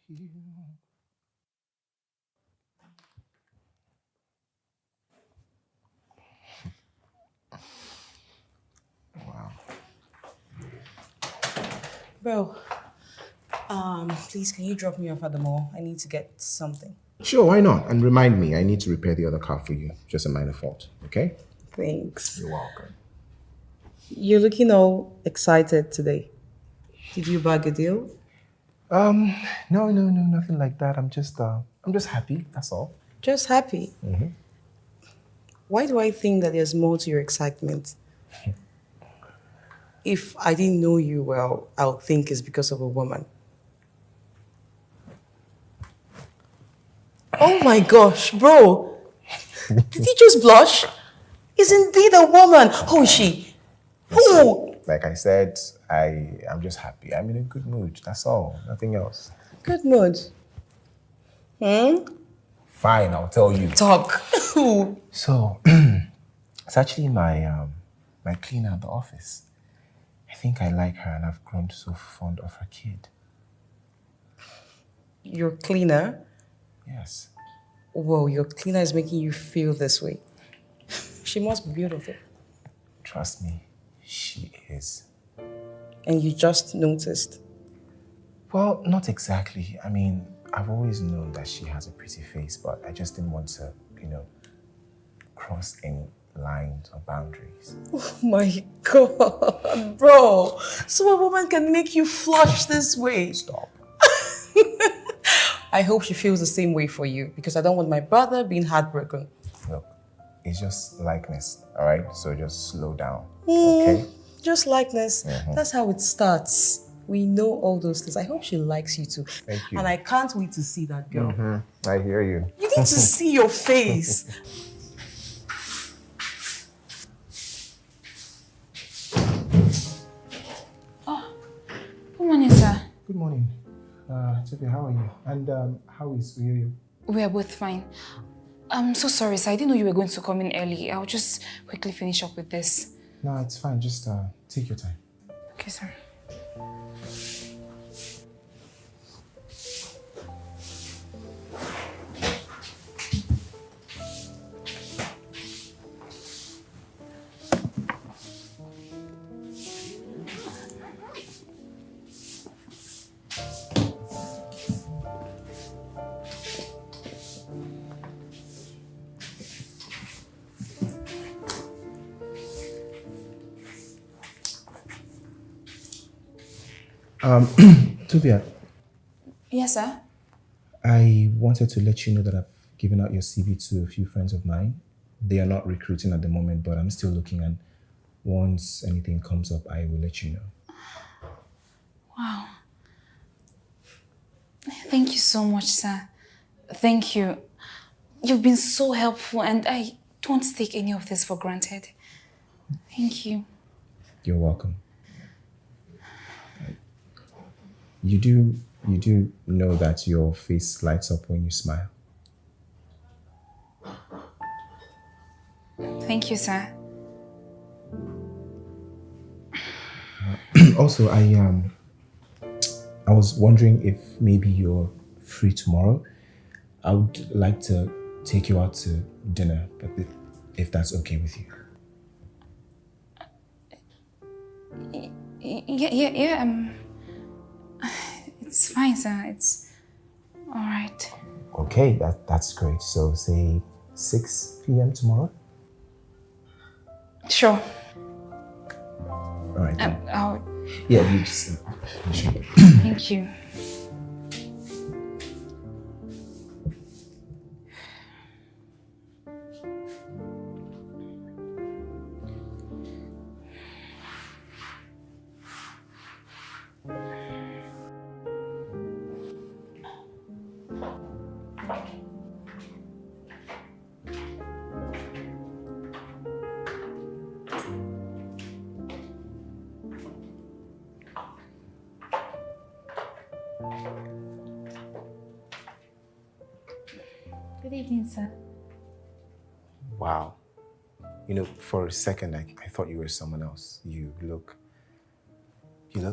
you. Wow. Bro, please can you drop me off at the mall? I need to get something. Sure, why not? And remind me, I need to repair the other car for you. Just a minor fault, okay? Thanks. You're welcome. You're looking all excited today. Did you bag a deal? No, nothing like that. I'm just happy, that's all. Just happy. Why do I think that there's more to your excitement? If I didn't know you well, I'll think it's because of a woman. Oh my gosh, bro. Did he just blush? Is indeed a woman. Who is she? Who? Like I said, I'm just happy. I'm in a good mood, that's all. Nothing else. Good mood. Fine, I'll tell you. Talk. Who? So, it's actually my cleaner at the office. I think I like her and I've grown so fond of her kid. Your cleaner? Yes. Whoa, your cleaner is making you feel this way. She must be beautiful. Trust me, she is. And you just noticed? Well, not exactly. I mean, I've always known that she has a pretty face, but I just didn't want to, cross any lines or boundaries. Oh my God, bro. So a woman can make you flush this way? Stop. I hope she feels the same way for you because I don't want my brother being heartbroken. Look, it's just likeness, all right? So just slow down, okay? Just likeness. That's how it starts. We know all those things. I hope she likes you too. Thank you. And I can't wait to see that girl. I hear you. You need to see your face. Good morning, sir. Good morning. Tovia, how are you? And how is you? We are both fine. I'm so sorry, sir. I didn't know you were going to come in early. I'll just quickly finish up with this. No, it's fine. Just take your time. Okay, sir. Tovia, Yes, sir. I wanted to let you know that I've given out your CV to a few friends of mine. They are not recruiting at the moment, but I'm still looking, and once anything comes up, I will let you know. Wow. Thank you so much, sir. Thank you. You've been so helpful, and I don't take any of this for granted. Thank you. You're welcome. You do know that your face lights up when you smile. Thank you, sir. Also, I was wondering if maybe you're free tomorrow. I would like to take you out to dinner, but if that's okay with you. Yeah, it's fine, sir. It's all right. Okay, that's great. So say 6 p.m. tomorrow? Sure. All right. Yeah, you just finish it. Thank you. Good evening, sir. Wow. For a second, I thought you were someone else. You look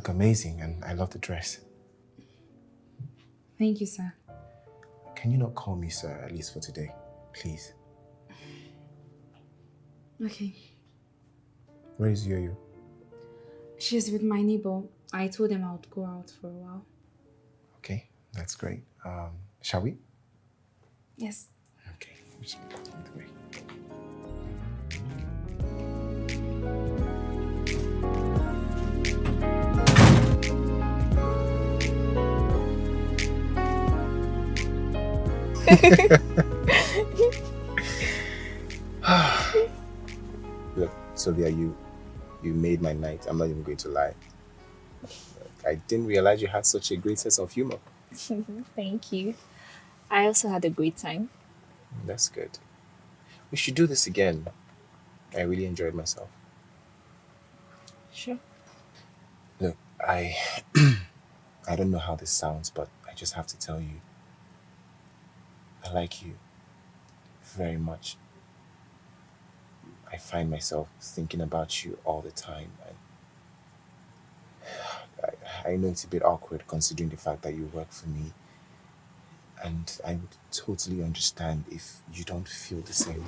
amazing, and I love the dress. Thank you, sir. Can you not call me sir, at least for today? Please. Okay. Where is Yo-Yo? She's with my neighbor. I told them I would go out for a while. Okay, that's great. Shall we? Yes. Okay. Just lead the way. Look, Tovia, you made my night. I'm not even going to lie. I didn't realize you had such a great sense of humor. Thank you. I also had a great time. That's good. We should do this again. I really enjoyed myself. Sure. Look, I I don't know how this sounds, but I just have to tell you, I like you very much. I find myself thinking about you all the time. I know it's a bit awkward considering the fact that you work for me, and I would totally understand if you don't feel the same.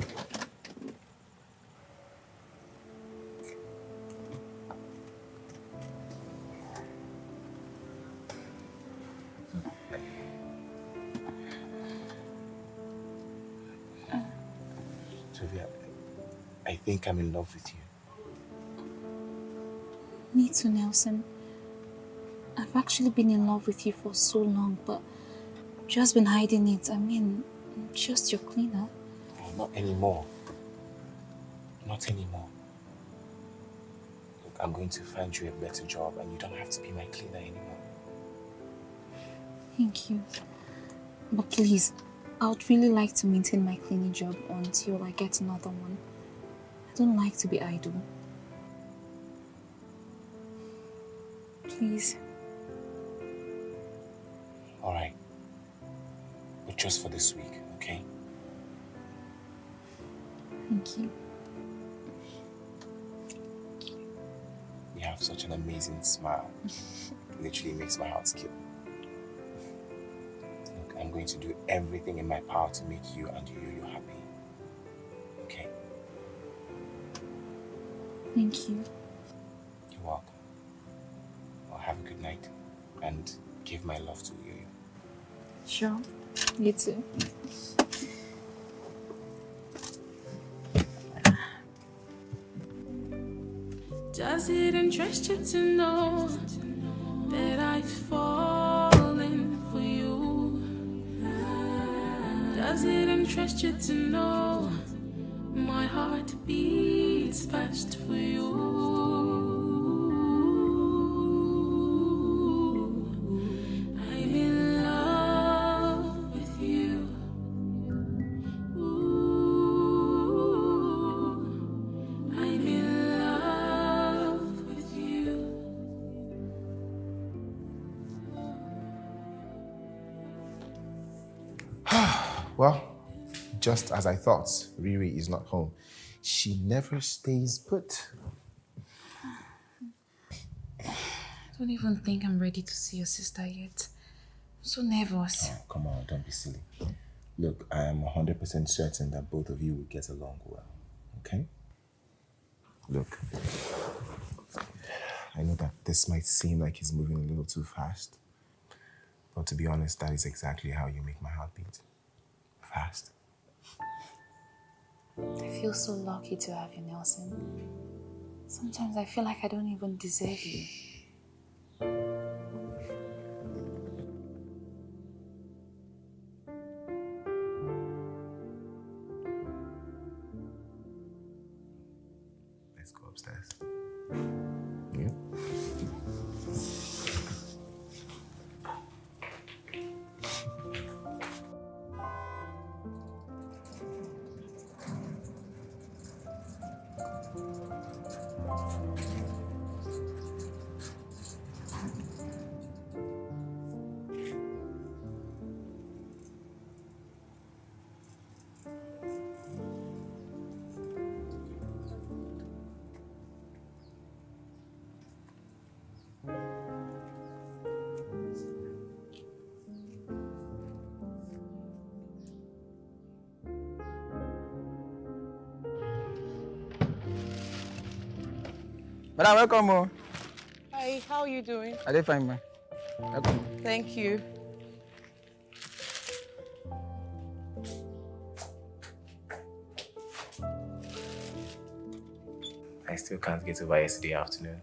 Tovia, I think I'm in love with you. Me too, Nelson. I've actually been in love with you for so long, but just been hiding it. I mean, I'm just your cleaner. Oh, not anymore. Not anymore. Look, I'm going to find you a better job and you don't have to be my cleaner anymore. Thank you. But please, I would really like to maintain my cleaning job until I get another one. I don't like to be idle. Please. Alright. But just for this week, okay? Thank you. You have such an amazing smile. It literally makes my heart skip. Look, I'm going to do everything in my power to make you and you happy. Okay? Thank you. You're welcome. Well, have a good night and give my love to you. Sure. You too. Does it interest you to know that I've fallen for you? Does it interest you to know my heart beats fast for you? I'm in love with you. I'm in love with you. Well, just as I thought, Riri is not home. She never stays put. I don't even think I'm ready to see your sister yet. I'm so nervous. Oh, come on, don't be silly. Look, I am 100% certain that both of you will get along well, okay? Look, I know that this might seem like he's moving a little too fast, but to be honest, that is exactly how you make my heart beat. Fast. I feel so lucky to have you, Nelson. Sometimes I feel like I don't even deserve you. Let's go upstairs. Yeah? Madam, welcome. Oh. Hi, how are you doing? I did fine, man. Welcome. Thank you. I still can't get over yesterday afternoon.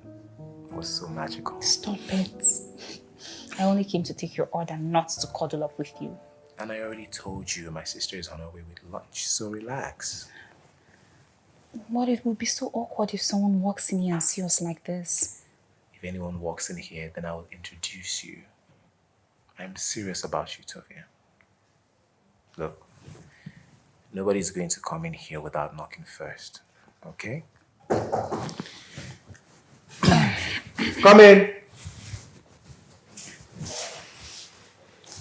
It was so magical. Stop it. I only came to take your order, not to cuddle up with you. And I already told you my sister is on her way with lunch, so relax. But it would be so awkward if someone walks in here and sees us like this. If anyone walks in here, then I will introduce you. I'm serious about you, Tovia. Look, nobody's going to come in here without knocking first, okay? Come in!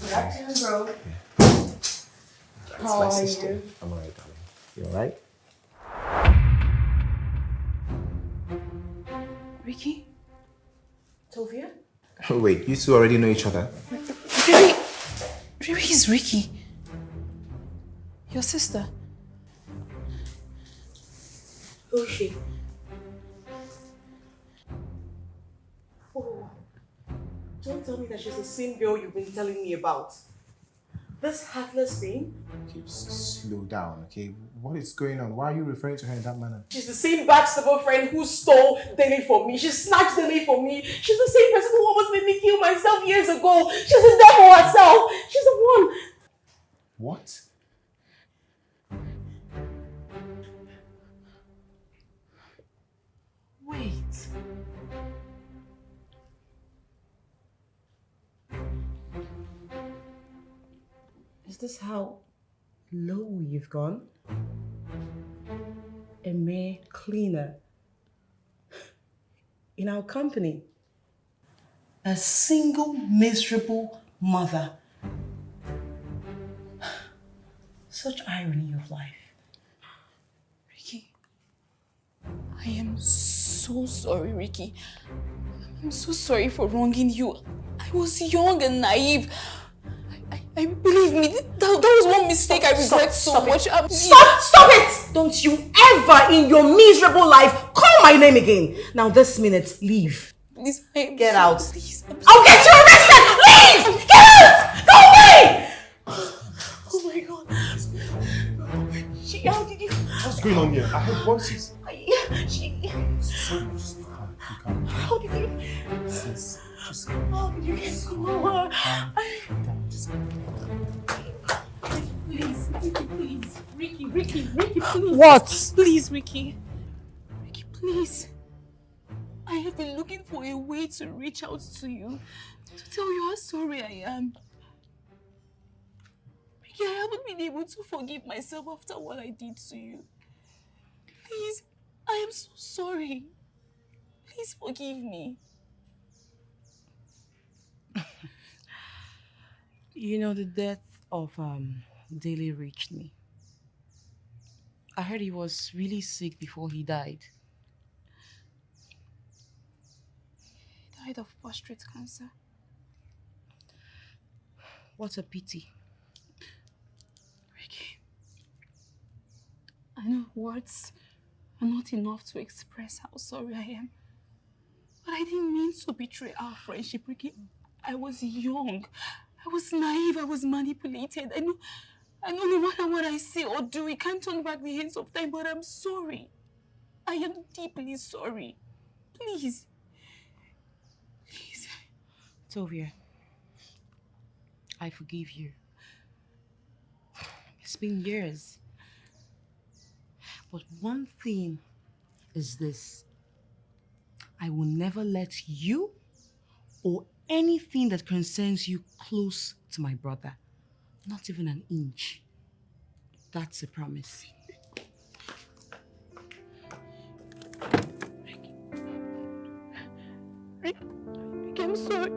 Good afternoon, bro. That's How my are sister. you? I'm alright, darling. You alright? Ricky? Tovia? Wait, you two already know each other? Riri is Ricky. Your sister. Who is she? Oh, don't tell me that she's the same girl you've been telling me about. This heartless thing? Okay, slow down, okay? What is going on? Why are you referring to her in that manner? She's the same backstable friend who stole Dele from me. She snatched Dele from me. She's the same person who almost made me kill myself years ago. She's a devil for herself. She's the one. What? Wait. Is this how low you've gone? A mere cleaner in our company. A single miserable mother. Such irony of life. Ricky, I am so sorry, Ricky. I'm so sorry for wronging you. I was young and naive. I believe me, that was one mistake I regret so much. Stop it! Don't you ever in your miserable life call my name again. Now this minute, leave. Please, get out. Please, I'll get you arrested! Leave! Get out! Go away! Oh my God. How did you... What's going on here? I heard voices. How did you... How did you get so low? Please. Ricky, please. What? Please, Ricky. Ricky, please. I have been looking for a way to reach out to you, to tell you how sorry I am. Ricky, I haven't been able to forgive myself after what I did to you. Please, I am so sorry. Please forgive me. You know, the death of Dele reached me. I heard he was really sick before he died. He died of prostate cancer. What a pity. Ricky, I know words are not enough to express how sorry I am. But I didn't mean to betray our friendship, Ricky. I was young. I was naive. I was manipulated. I know no matter what I say or do, it can't turn back the hands of time, but I'm sorry. I am deeply sorry. Please. Please. Tovia, I forgive you. It's been years. But one thing is this. I will never let you or anything that concerns you close to my brother. Not even an inch. That's a promise. Ricky, I'm sorry.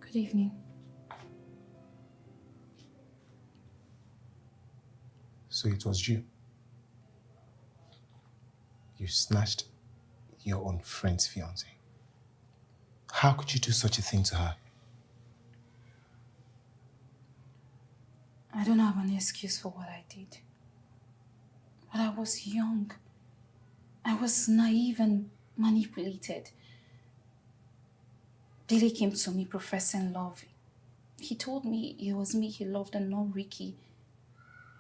Good evening. So it was you. You snatched your own friend's fiancé. How could you do such a thing to her? I don't have an excuse for what I did. But I was young. I was naive and manipulated. Billy came to me professing love. He told me it was me he loved and not Ricky.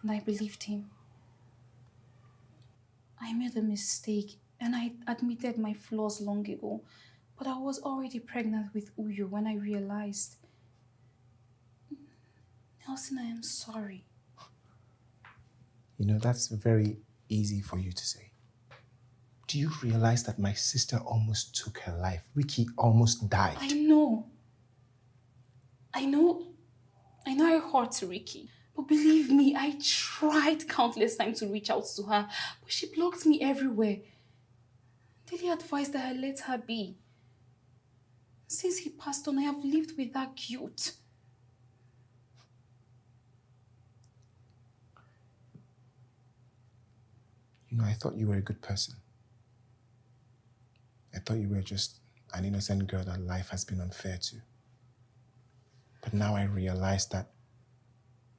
And I believed him. I made a mistake and I admitted my flaws long ago. But I was already pregnant with Uyo when I realized. Nelson, I am sorry. You know, that's very easy for you to say. Do you realize that my sister almost took her life? Ricky almost died. I know I hurt Ricky. But believe me, I tried countless times to reach out to her, but she blocked me everywhere. Daily advised that I let her be. Since he passed on, I have lived with that guilt. You know, I thought you were a good person. I thought you were just an innocent girl that life has been unfair to. But now I realize that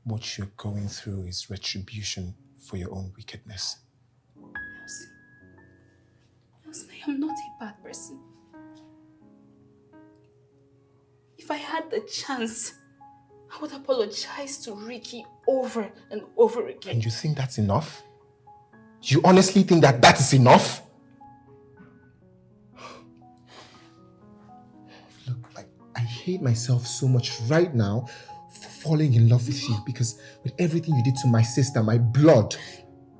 what you're going through is retribution for your own wickedness. Nelson, I am not a bad person. If I had the chance, I would apologize to Ricky over and over again. And you think that's enough? You honestly think that that is enough? Look, I hate myself so much right now for falling in love with you because with everything you did to my sister, my blood,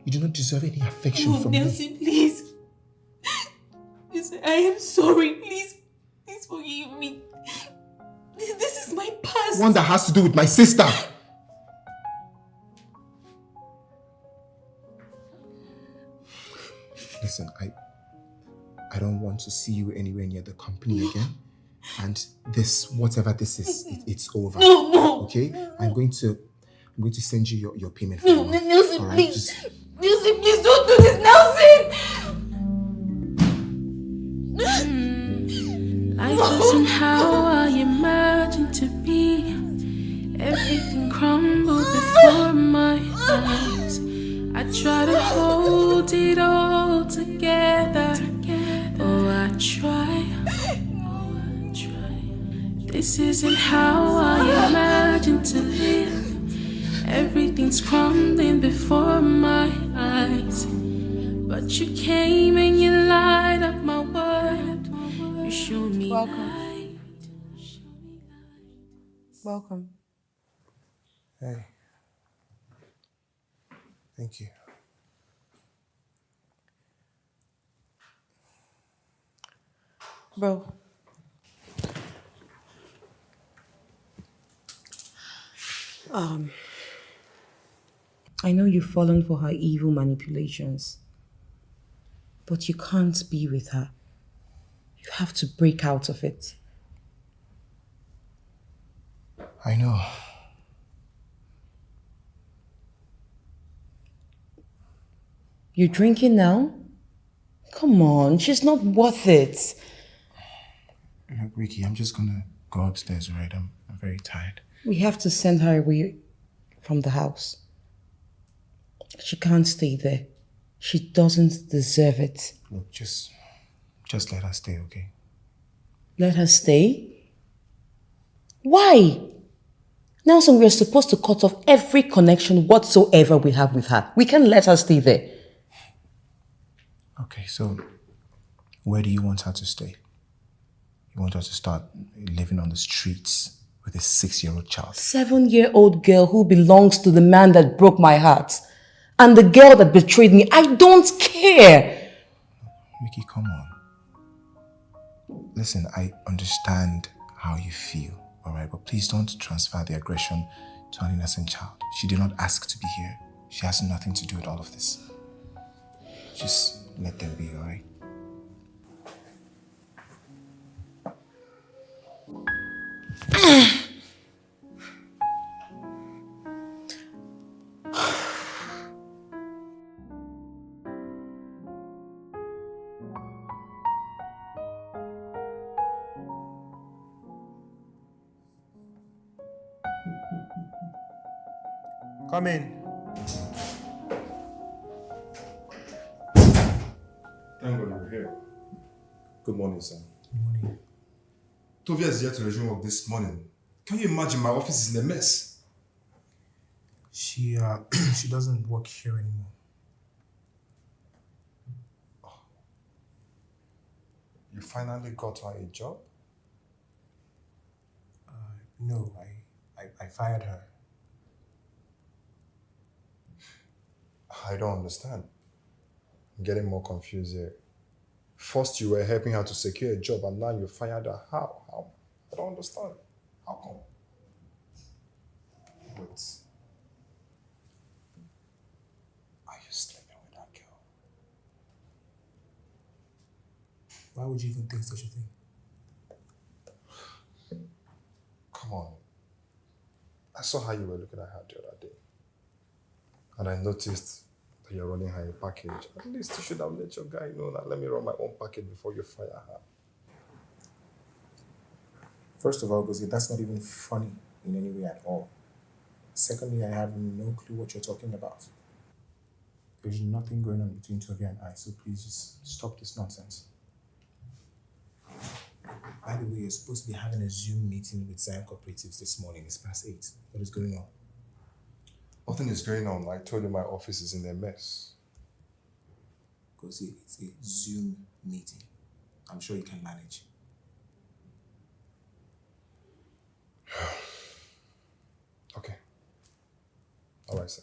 you do not deserve any affection from Nelson, me. please. Listen, I am sorry. Please forgive me. This is my past. One that has to do with my sister. Listen, I don't want to see you anywhere near the company again. And this, whatever this is, it's over. No. Okay? I'm going to send you your payment for the month. Nelson, All right? please. Nelson, please don't do this, Nelson! Life isn't how I imagined to be. Everything crumbled before my eyes. I try to hold it all together. Oh, I try. This isn't how I imagined to live. Everything's crumbling before my eyes. But you came and you light up my world. You showed me light. Welcome. Hey. Thank you. Bro. I know you've fallen for her evil manipulations, but you can't be with her. You have to break out of it. I know. You're drinking now? Come on, she's not worth it. Look, Ricky, I'm just gonna go upstairs, alright? I'm very tired. We have to send her away from the house. She can't stay there. She doesn't deserve it. Look, just let her stay, okay? Let her stay? Why? Nelson, we are supposed to cut off every connection whatsoever we have with her. We can't let her stay there. Okay, so where do you want her to stay? You want her to start living on the streets with a 6-year-old child? 7-year-old girl who belongs to the man that broke my heart. And the girl that betrayed me. I don't care. Ricky, come on. Listen, I understand how you feel, alright? But please don't transfer the aggression to an innocent child. She did not ask to be here. She has nothing to do with all of this. Just let them be, alright? Come in. Thank God you're here. Good morning, sir. Good morning. Tovia is here to resume work this morning. Can you imagine my office is in a mess? She she doesn't work here anymore. You finally got her a job? No, I fired her. I don't understand. I'm getting more confused here. First you were helping her to secure a job and now you fired her. How? I don't understand. How come? Wait. Are you sleeping with that girl? Why would you even think such a thing? Come on. I saw how you were looking at her the other day. And I noticed that you're running her a package. At least you should have let your guy know that let me run my own package before you fire her. First of all, Gozi, that's not even funny in any way at all. Secondly, I have no clue what you're talking about. There's nothing going on between Tovia and I, so please just stop this nonsense. By the way, you're supposed to be having a Zoom meeting with Zion Cooperatives this morning. It's past 8. What is going on? Nothing is going on. I told you my office is in a mess. Gozi, it's a Zoom meeting. I'm sure you can manage. Okay. All right, sir.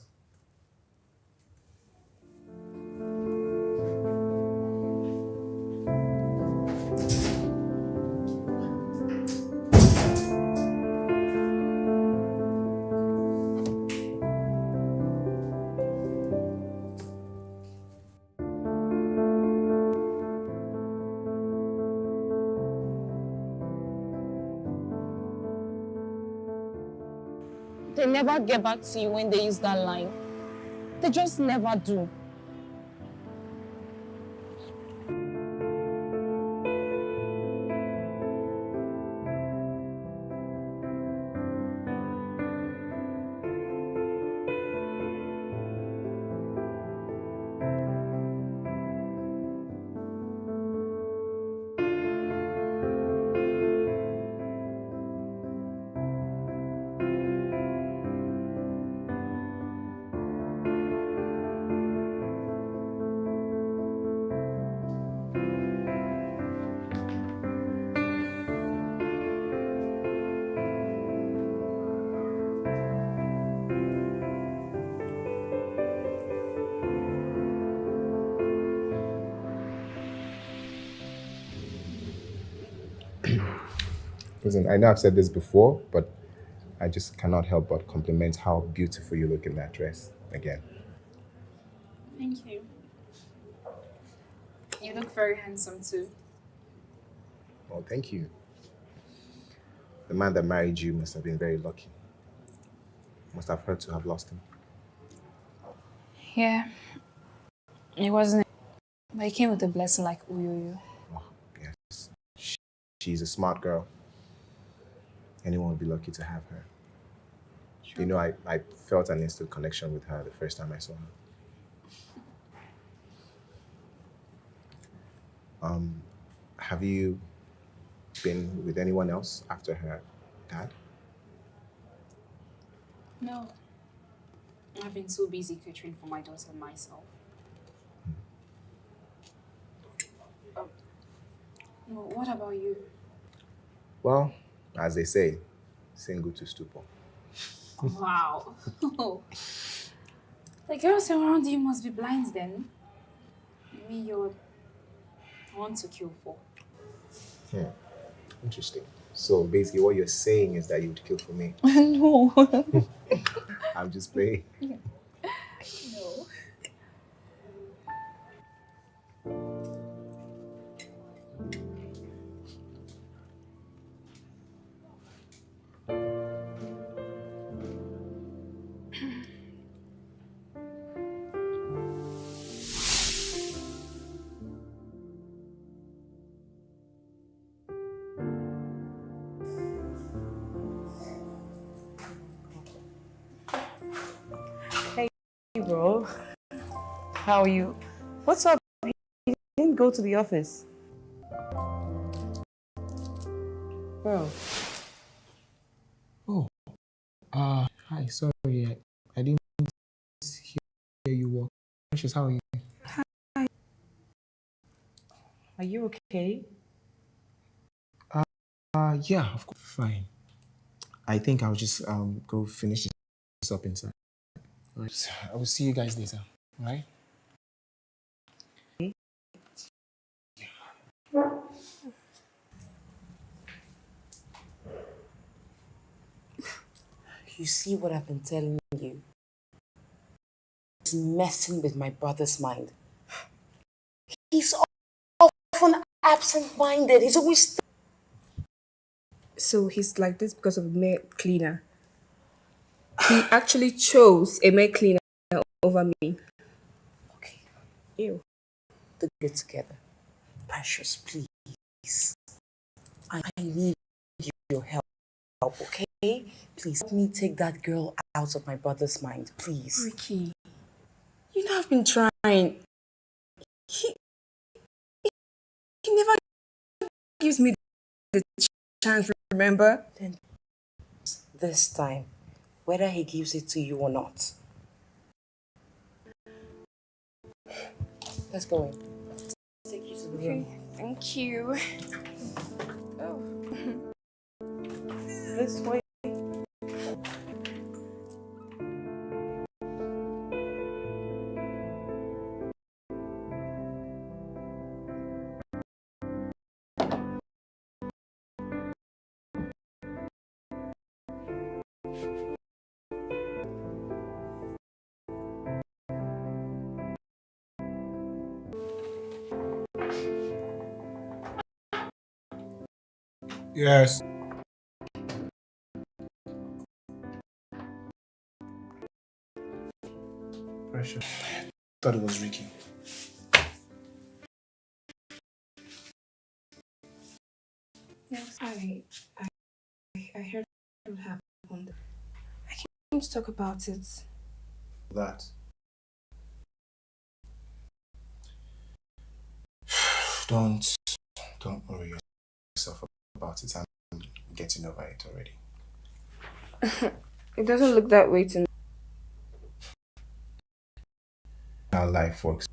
They never get back to you when they use that line. They just never do. Listen, I know I've said this before, but I just cannot help but compliment how beautiful you look in that dress again. Thank you. You look very handsome too. Oh, thank you. The man that married you must have been very lucky. Must have hurt to have lost him. Yeah. It wasn't, but it came with a blessing like Uyuyu. Oh, yes. She's a smart girl. Anyone would be lucky to have her. Sure. You know, I felt an instant connection with her the first time I saw her. Have you been with anyone else after her dad? No. I've been so busy catering for my daughter and myself. Well, what about you? Well, as they say, single to stupor. Wow. The girls around you must be blind then. Maybe you're one to kill for. Interesting. So basically what you're saying is that you would kill for me. No. I'm just playing. No. How are you? What's up? You didn't go to the office. Bro. Oh, hi, sorry, I didn't hear you walk. Precious, how are you? Are you okay? Yeah, of course, fine. I think I'll just go finish this up inside. All right. I will see you guys later, all right? You see what I've been telling you? It's messing with my brother's mind. He's often absent-minded. He's always... So he's like this because of a maid cleaner. He actually chose a maid cleaner over me. Okay, Ew. to get together. Precious, please. I need your help, okay? Please help me take that girl out of my brother's mind, please. Ricky, you know I've been trying. He never gives me the chance, remember? Then this time, whether he gives it to you or not. Let's go in. Take you to the room. Thank you. Oh. This way. Yes. Precious. Thought it was Ricky. Yes, I heard what happened. I came to talk about it. That. Don't worry yourself about it. I'm getting over it already. It doesn't look that way to me. How life works.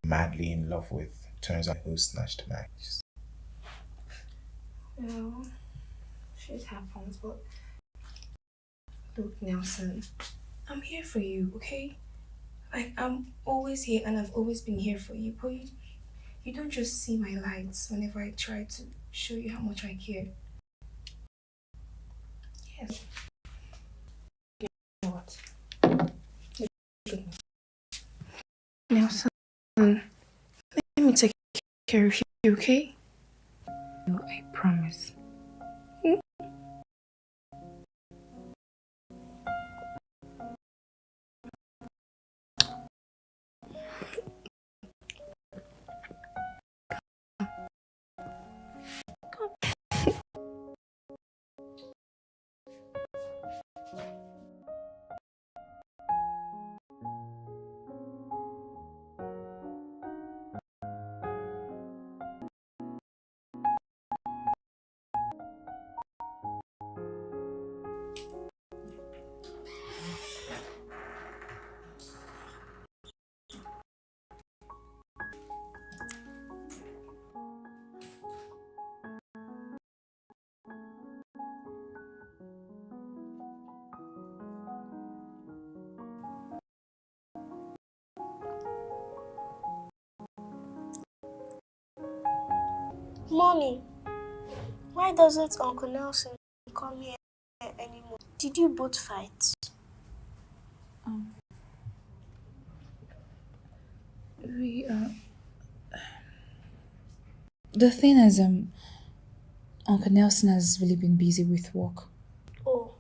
Madly in love with turns out who snatched my eyes. Well, shit happens, but look, Nelson, I'm here for you, okay? I'm always here and I've always been here for you, but you don't just see my lights whenever I try to show you how much I care. Yes. You know what? Nelson, let me take care of you, okay? I promise. Mommy, why doesn't Uncle Nelson come here anymore? Did you both fight? The thing is, Uncle Nelson has really been busy with work. Oh,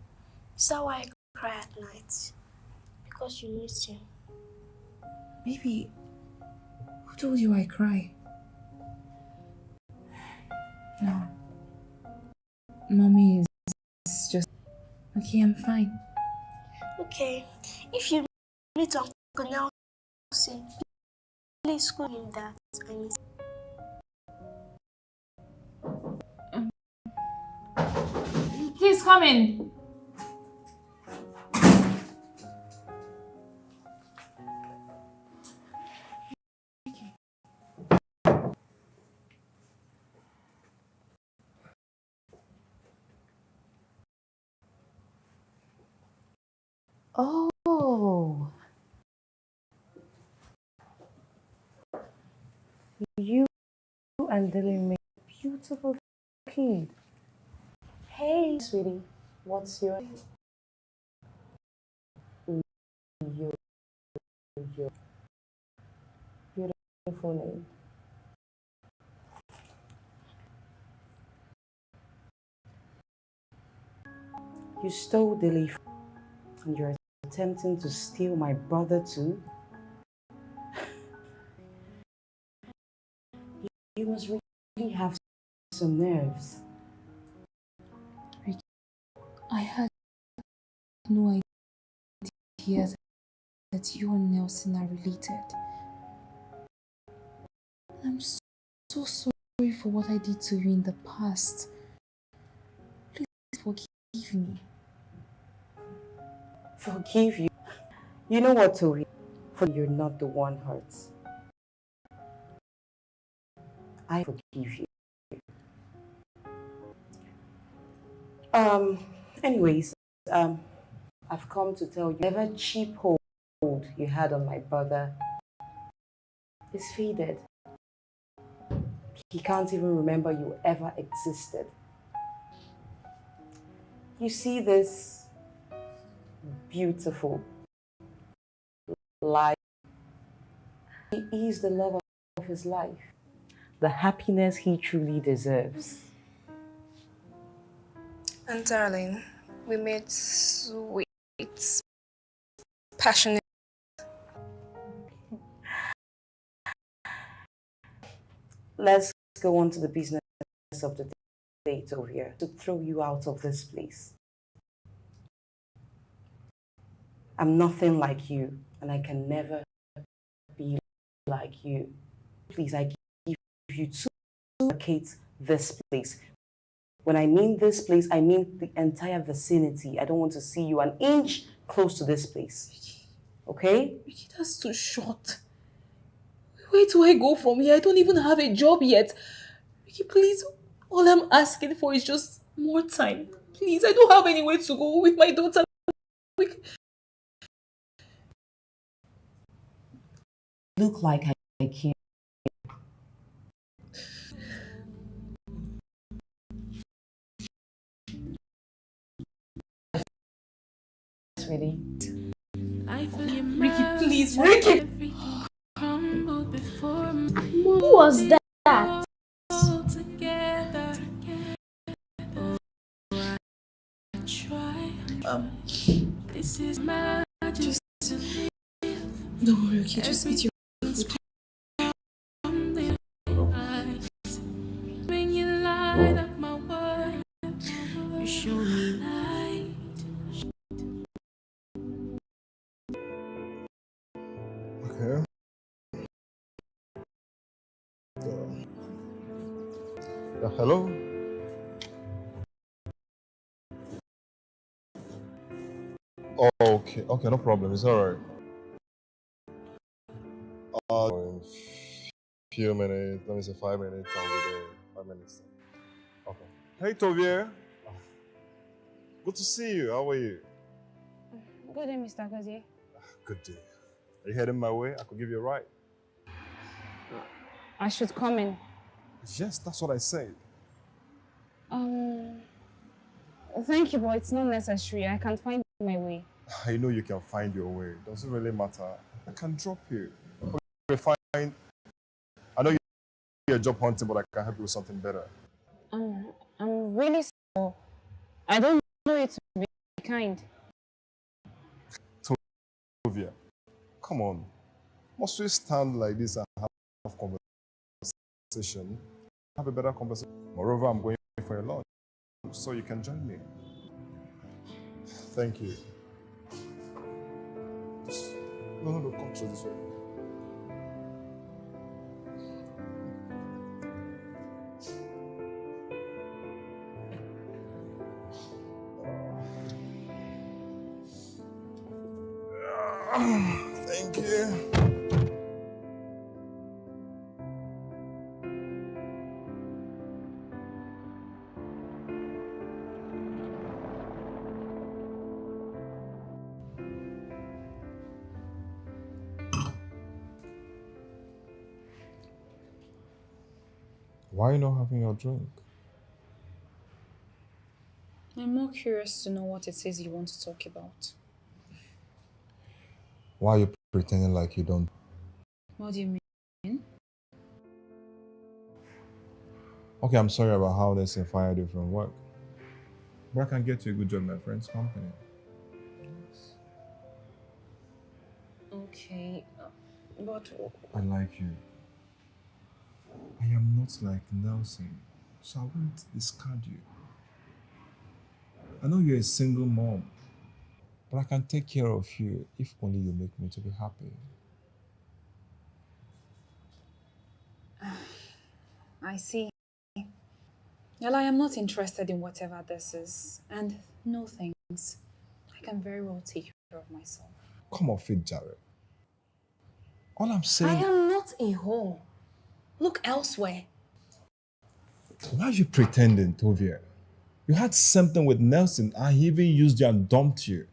is that why I cry at night? Because you miss him. Maybe. Who told you I cry? No. Mommy is just... Okay, I'm fine. Okay, if you meet Uncle Nelson, please call him that. I miss. Please come in. Oh, you and Dylan make a beautiful kid. Hey, sweetie, what's your beautiful name? You stole Dilly and you're attempting to steal my brother too? You must really have some nerves. Ricky, I had no idea that you and Nelson are related. I'm so sorry for what I did to you in the past. Please forgive me. Forgive you? You know what, Tovia? For you're not the one hurt. I forgive you. Anyways, I've come to tell you, whatever cheap hold you had on my brother is faded. He can't even remember you ever existed. You see this beautiful life. He is the love of his life, the happiness he truly deserves. And darling, we made sweet, passionate. Let's go on to the business of the day, Tovia, to throw you out of this place. I'm nothing like you, and I can never be like you. Please, I give you to vacate this place. When I mean this place, I mean the entire vicinity. I don't want to see you an inch close to this place. Okay? Ricky, that's too short. Where do I go from here? I don't even have a job yet. Ricky, please, all I'm asking for is just more time. Please, I don't have anywhere to go with my daughter. Look like I care. Sweetie. Ricky, please, Ricky! Who was that? Just don't worry, okay? Just eat your food. When you light up my world, you show me light. Okay. Yeah, hello? Oh, okay, no problem. It's alright. In few minutes, let me say 5 minutes, I'll be there. 5 minutes. Okay. Hey, Tovia. Good to see you. How are you? Good day, Mr. Gozie. Good day. Are you heading my way? I could give you a ride. I should come in. Yes, that's what I said. Thank you, but it's not necessary. I can find my way. I know you can find your way. Doesn't really matter. I can drop you. Okay, fine. I know you're job hunting, but I can help you with something better. I'm really sorry. I don't know it to be kind. Tovia, come on. Must we stand like this and have conversation? Have a better conversation. Moreover, I'm going for a lunch, so you can join me. Thank you. No, come through this way. Thank you. Why are you not having your drink? I'm more curious to know what it is you want to talk about. Why are you pretending like you don't? What do you mean? Okay, I'm sorry about how this fired you from work. But I can get you a good job in my friend's company. Okay, but... I like you. I am not like Nelson, so I won't discard you. I know you're a single mom, but I can take care of you if only you make me to be happy. I see. Well, I am not interested in whatever this is. And no thanks. I can very well take care of myself. Come off it, Jared. All I'm I saying... am not a whore. Look elsewhere. Why are you pretending, Tovia? You had something with Nelson and he even used you and dumped you.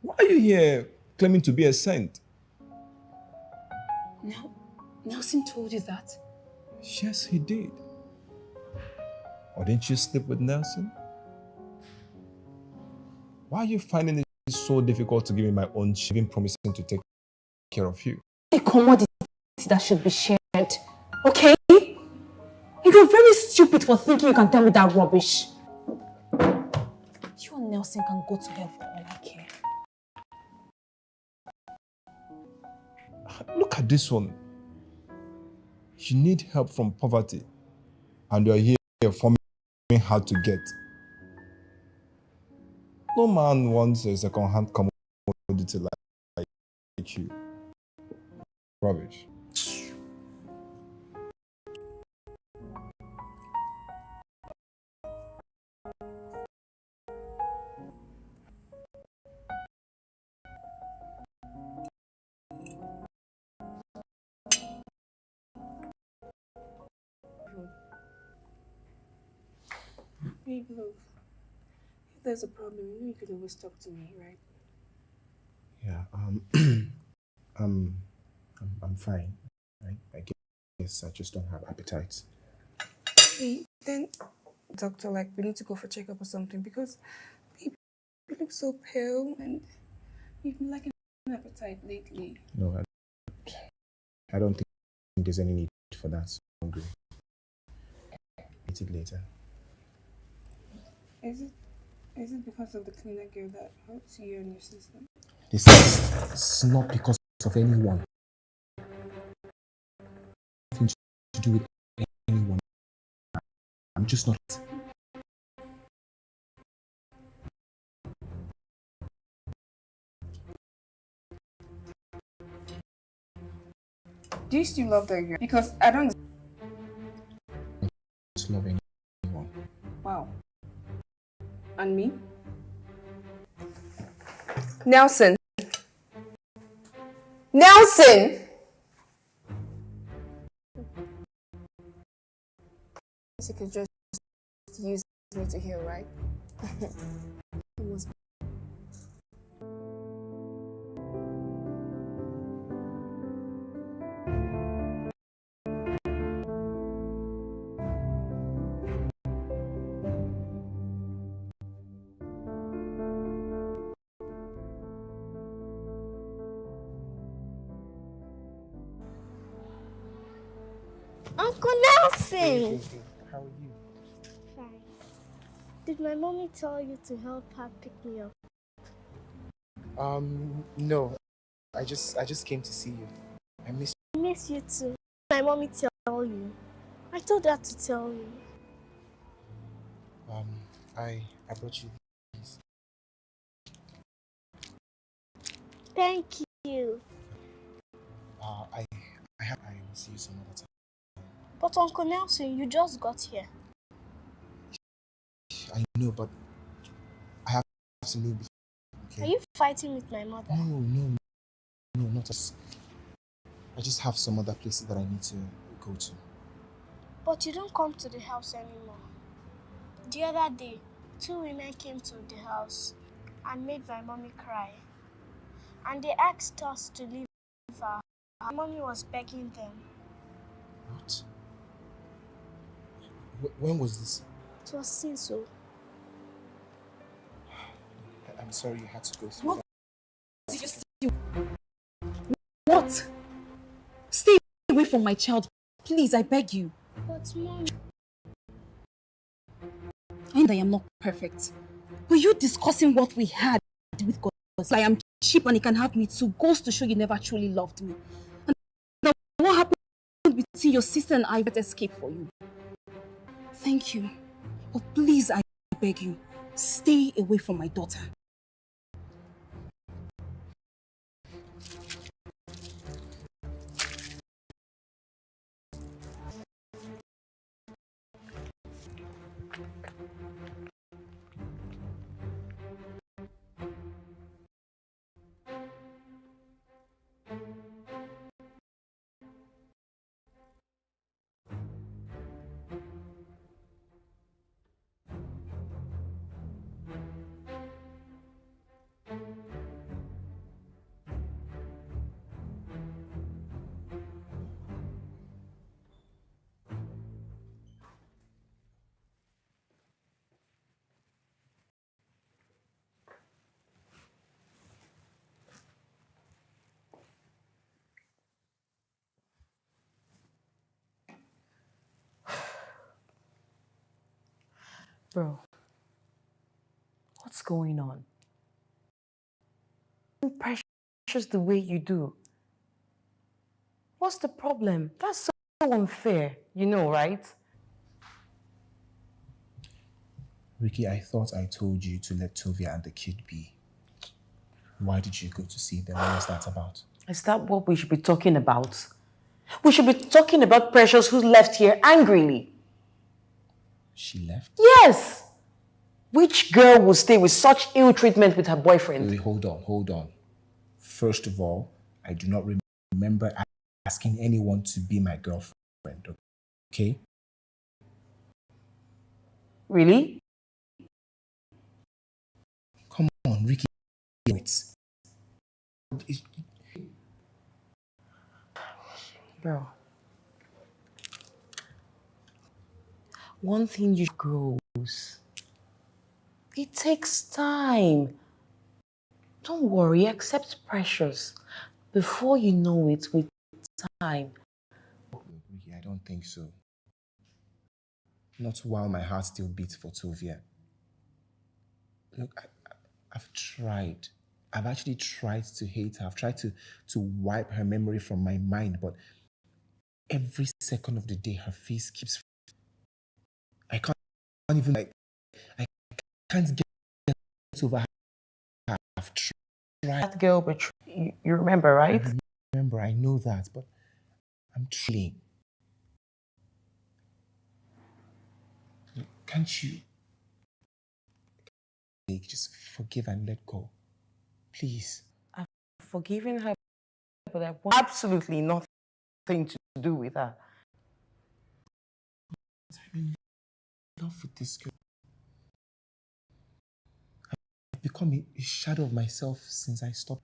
Why are you here claiming to be a saint? No, Nelson told you that? Yes, he did. Or didn't you sleep with Nelson? Why are you finding it so difficult to give me my own shit, even promising to take care of you? A commodity that should be shared, okay? You're very stupid for thinking you can tell me that rubbish. You and Nelson can go to hell for all I care. Look at this one. You need help from poverty, and you're here forming hard to get. No man wants a second-hand commodity like you. Rubbish. Babe, look. If there's a problem, you know you could always talk to me, right? Yeah, I'm fine. Right? I guess I just don't have appetite. Hey, then, doctor, like, we need to go for checkup or something because, babe, you look so pale and you've been lacking appetite lately. No, I don't think there's any need for that. I'm hungry. Eat it later. Is it because of the cleaner girl that hurts you and your sister? This is not because of anyone. Nothing to do with anyone. I'm just not. Do you still love that girl? Because I don't Love anyone. Wow. And me? Nelson! Nelson! You could just use me to heal, right? Uncle Nelson! How are you? Fine. Did my mommy tell you to help her pick me up? No. I just came to see you. I miss I miss you too. My mommy tell you. I told her to tell you. I brought you these. Thank you. you. I will see you some other time. But Uncle Nelson, you just got here. I know, but I have to leave. Okay? Are you fighting with my mother? No, not us. I just have some other places that I need to go to. But you don't come to the house anymore. The other day, 2 women came to the house and made my mommy cry. And they asked us to leave her. Our mommy was begging them. What? When was this? It was since so. I'm sorry you had to go through that. What? Stay away from my child, please, I beg you. But Mom... And I am not perfect. Were you discussing what we had with God? I am cheap and he can have me too. Goes to show you never truly loved me. And now what happened between your sister and I would escape for you? Thank you. But please, I beg you, stay away from my daughter. Bro, what's going on? Precious the way you do. What's the problem? That's so unfair, you know, right? Ricky, I thought I told you to let Tovia and the kid be. Why did you go to see them? What was that about? Is that what we should be talking about? We should be talking about Precious who left here angrily. She left? Yes! Which girl would stay with such ill treatment with her boyfriend? Wait, hold on. First of all, I do not remember asking anyone to be my girlfriend, okay? Really? Come on, Ricky, wait. Bro. One thing you grows. It takes time. Don't worry, accept Precious. Before you know it, with time. Ricky, I don't think so. Not while my heart still beats for Tovia. Look, I've tried. I've actually tried to hate her. I've tried to wipe her memory from my mind, but every second of the day, her face keeps... I can't even, I can't get over her. I've tried. That girl betrayed you remember, right? I remember, I know that, but I'm trying. Can't you just forgive and let go? Please. I've forgiven her, but I want absolutely nothing to do with her. I'm in love with this girl. I've become a shadow of myself since I stopped.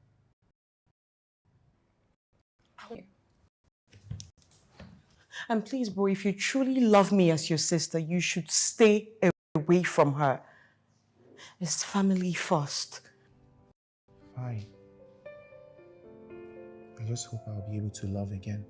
And please, bro, if you truly love me as your sister, you should stay away from her. It's family first. Fine. I just hope I'll be able to love again.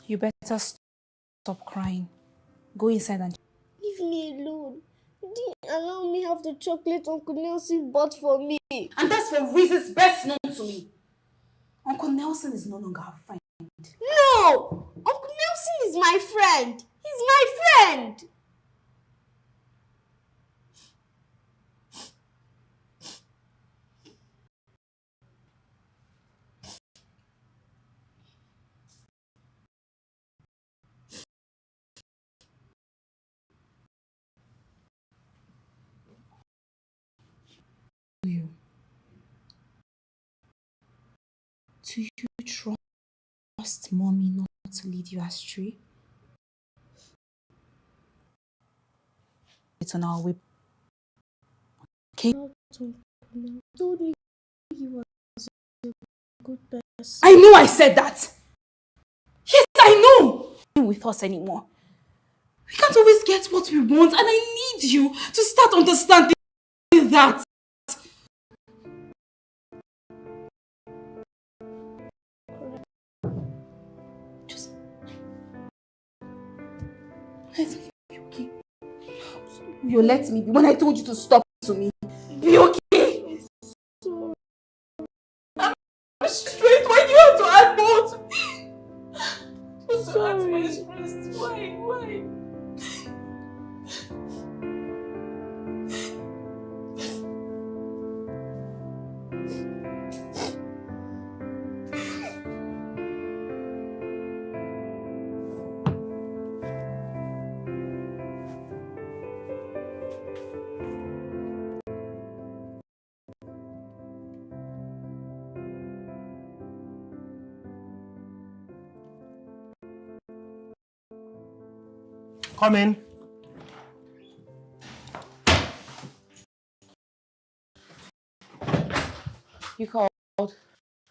You better stop stop crying. Go inside and... Leave me alone. You didn't allow me have the chocolate Uncle Nelson bought for me. And that's for reasons best known to me. Uncle Nelson is no longer our friend. No! Uncle Nelson is my friend. He's my friend. Do you trust mommy not to lead you astray? It's on our way. Okay? Told me he was a good person. I know I said that! Yes, I know! With us anymore. We can't always get what we want, and I need you to start understanding that. Just let me be okay. You let me be when I told you to stop to me. Be okay. I'm stressed. Why do you have to add more to me? I'm sorry. Stressed. Why? Come in. You called?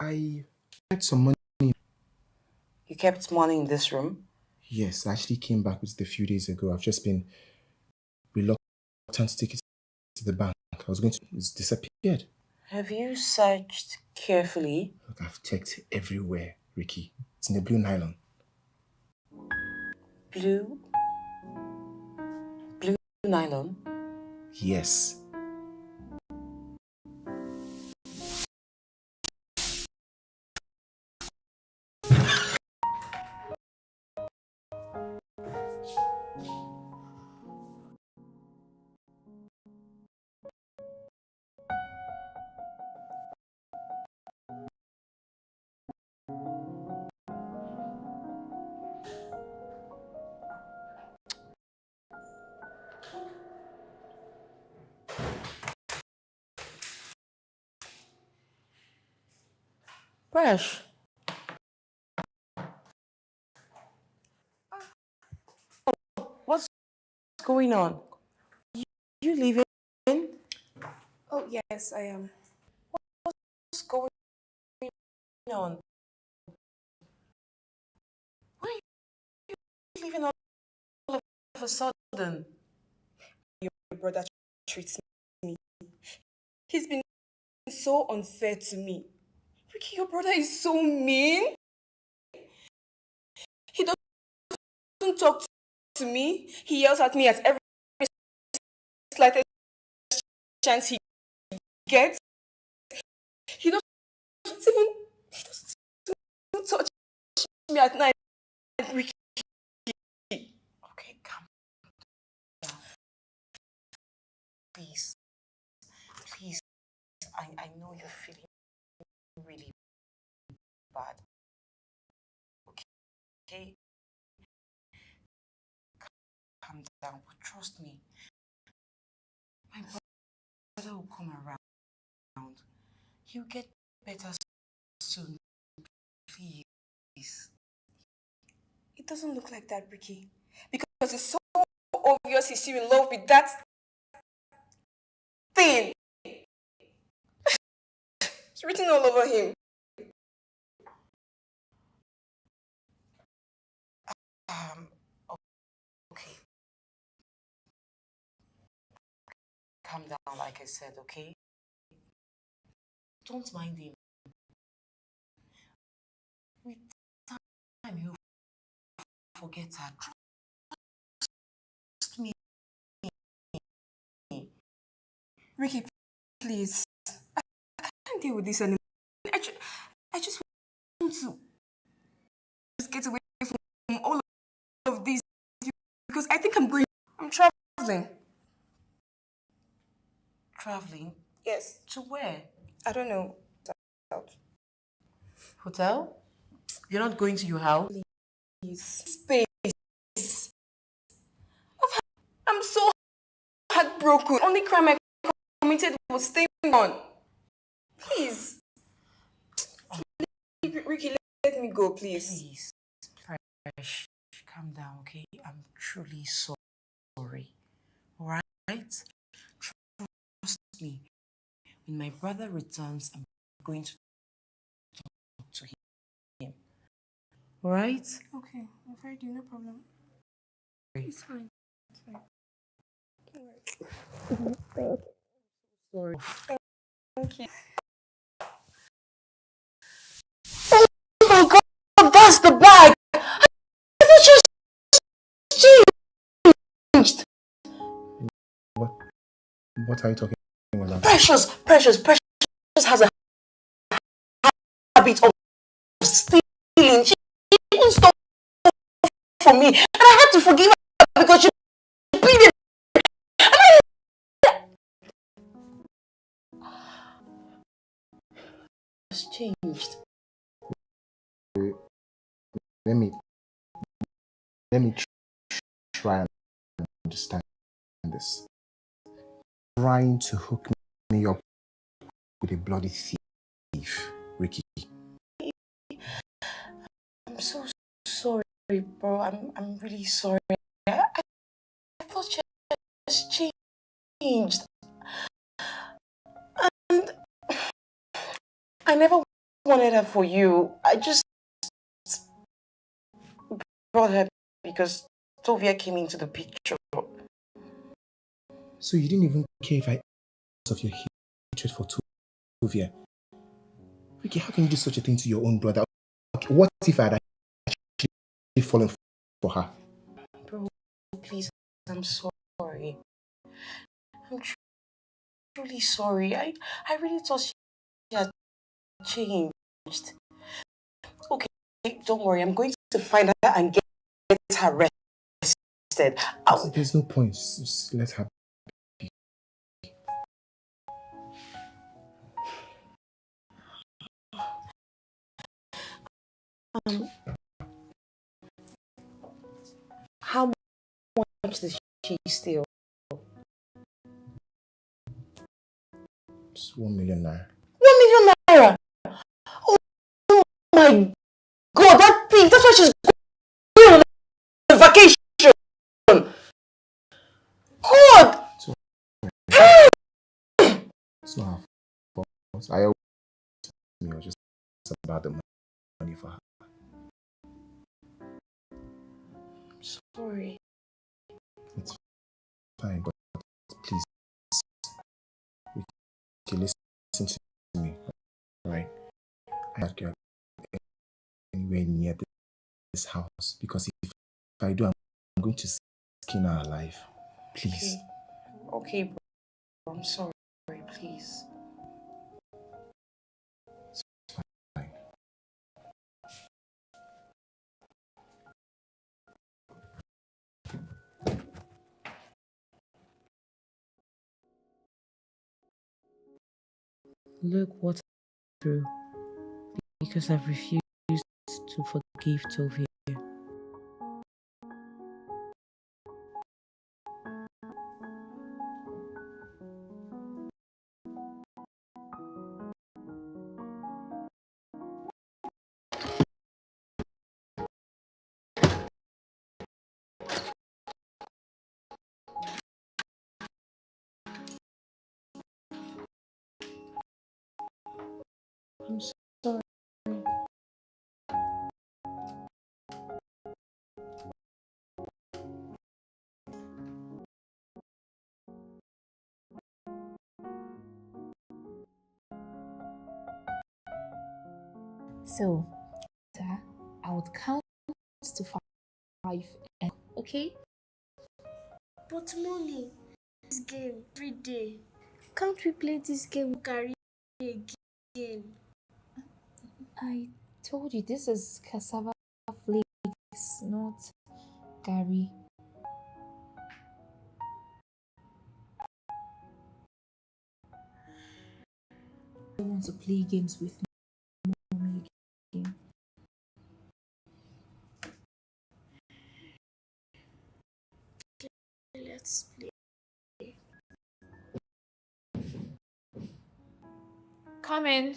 I had some money. You kept money in this room? Yes, I actually came back with it a few days ago. I've just been reluctant to take it to the bank. I was going to... It's disappeared. Have you searched carefully? Look, I've checked everywhere, Ricky. It's in the blue nylon. Blue nylon? Yes. Fresh. What's going on? You leaving? Oh, yes, I am. What's going on? Why are you leaving all of a sudden? Your brother treats me. He's been so unfair to me. Ricky, your brother is so mean. He doesn't talk to me. He yells at me at every slightest chance he gets. He doesn't even touch me at night, Ricky. Okay, calm down. Please. I know you're feeling really bad. Okay? Calm down, but trust me. My brother will come around. He'll get better soon. Please. It doesn't look like that, Ricky. Because it's so obvious he's still in love with that thing. It's written all over him. Okay. Calm down, like I said, okay? Don't mind him. With time, he'll forget her. Ricky, please. I can't deal with this anymore. I just want to just get away from all of this because I think I'm traveling. Traveling? Yes. To where? I don't know. Hotel? You're not going to your house? Please. Space. I'm so heartbroken. Only crime I committed was staying on. Please. Ricky, let me go, please. Please. Fresh. Calm down, okay? I'm truly sorry. Alright? Trust me. When my brother returns, I'm going to talk to him. Alright? Okay, I've heard you, no problem. It's fine. It's fine. Alright. Sorry. Thank you. Oh my god, that's the bag! I thought you changed! What are you talking about? Precious has a habit of stealing. She even stole from me, and I had to forgive her because she pleaded. It's changed. Let me try and understand this. Trying to hook me up with a bloody thief, Ricky. I'm so sorry, bro. I'm really sorry. I thought she has changed. And I never wanted her for you. I just brought her because Tovia came into the picture. So you didn't even care if I of your hatred for Tovia? Ricky, how can you do such a thing to your own brother? Okay, what if I had actually fallen for her? Bro, please, I'm sorry. I'm truly sorry. I really thought she had changed. Okay, don't worry. I'm going to find her and get her arrested. There's no point. Just let her be. How much does she steal? Just 1 million naira. 1 million naira? Oh my god, that thing, that's why she's going on vacation. God! It's not her fault. I always knew just about the money for her. I'm sorry. It's fine, but please, you listen to me, right? I can't get anywhere near this house because if I do, I'm going to skin her alive. Please. Okay, bro. I'm sorry, please. It's fine. Look what I'm through because I've refused to forgive Tovia. I'm sorry. So, I would count to 5, okay? But mommy, this game every day. Can't we play this game Gary again? I told you this is cassava flakes, not Gary. I want to play games with mommy again. Let's play. Come in.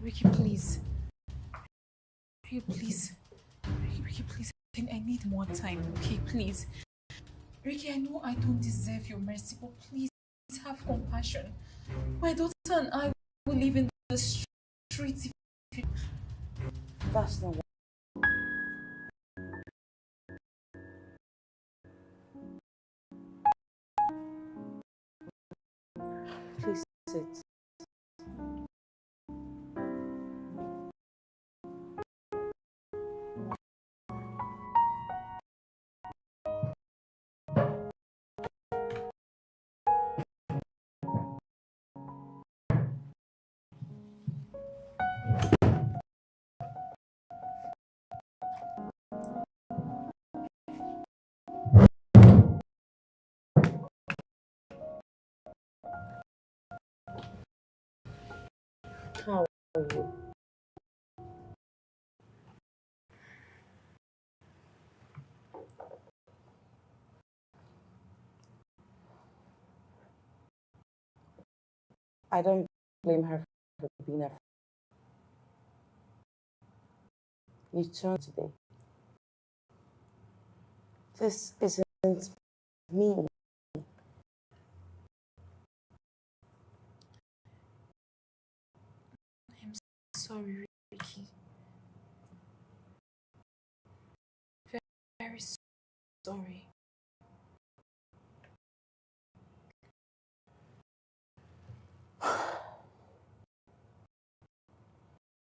Ricky, please. Ricky, please. Ricky, please. I need more time. Okay, please. Ricky, I know I don't deserve your mercy, but please have compassion. My daughter and I will live in the streets if you... That's not what. Please sit. How are you? I don't blame her for being afraid. You turned today. This isn't me. I'm sorry, Ricky. Very sorry.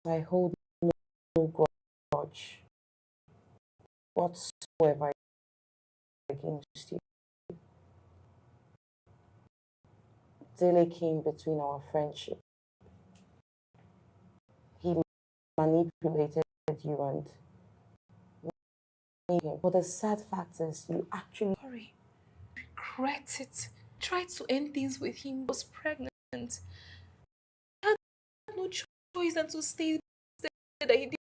I hold no grudge whatsoever against you. Delay came between our friendship. He manipulated you and made him. But the sad fact is, you actually... Sorry. Regret it. Tried to end things with him. Was pregnant. I had no choice than to stay there. That he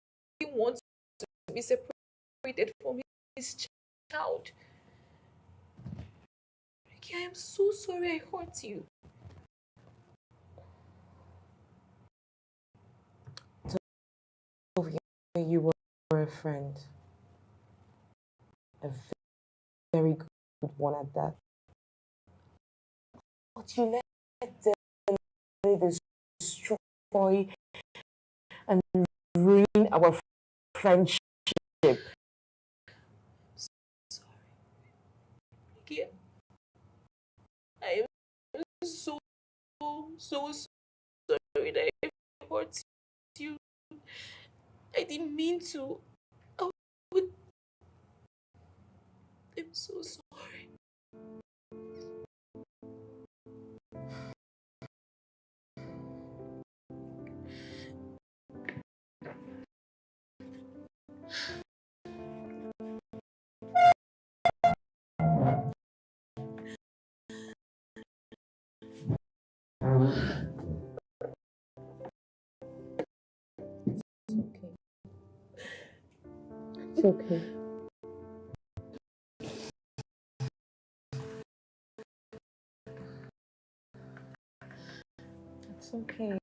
didn't want to be separated from his child. Ricky, I am so sorry I hurt you. Tovia, you were a friend. A very good one at that. But you let them destroy and ruin our friendship. Sorry. Ricky, I am so sorry that I hurt you. I didn't mean to. I'm so sorry. It's okay. It's okay.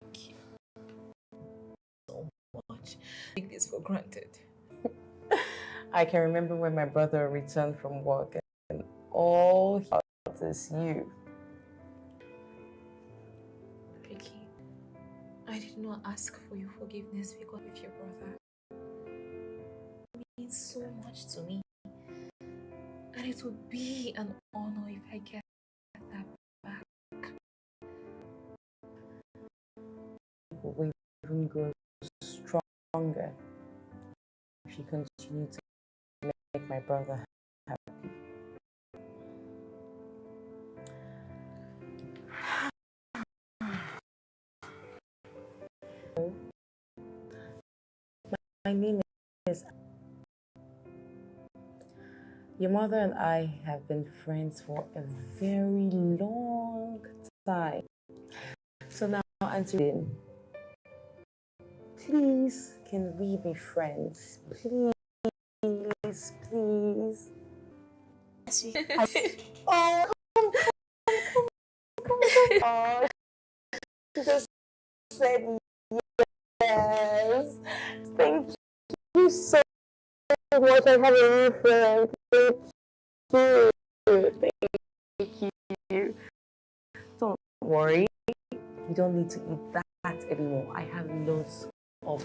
Thank you so much. Take this for granted. I can remember when my brother returned from work and all he thought is you. Ricky, I did not ask for your forgiveness because of your brother. It means so much to me. And it would be an honor if I get that back. will even grow stronger if you continue to make my brother happy. My name is. Your mother and I have been friends for a very long time. So now, Auntie, please, can we be friends? Please, please. Oh, oh, she just said yes. Thank you so much. I have a new friend. Thank you. Thank you. Don't worry. You don't need to eat that anymore. I have loads of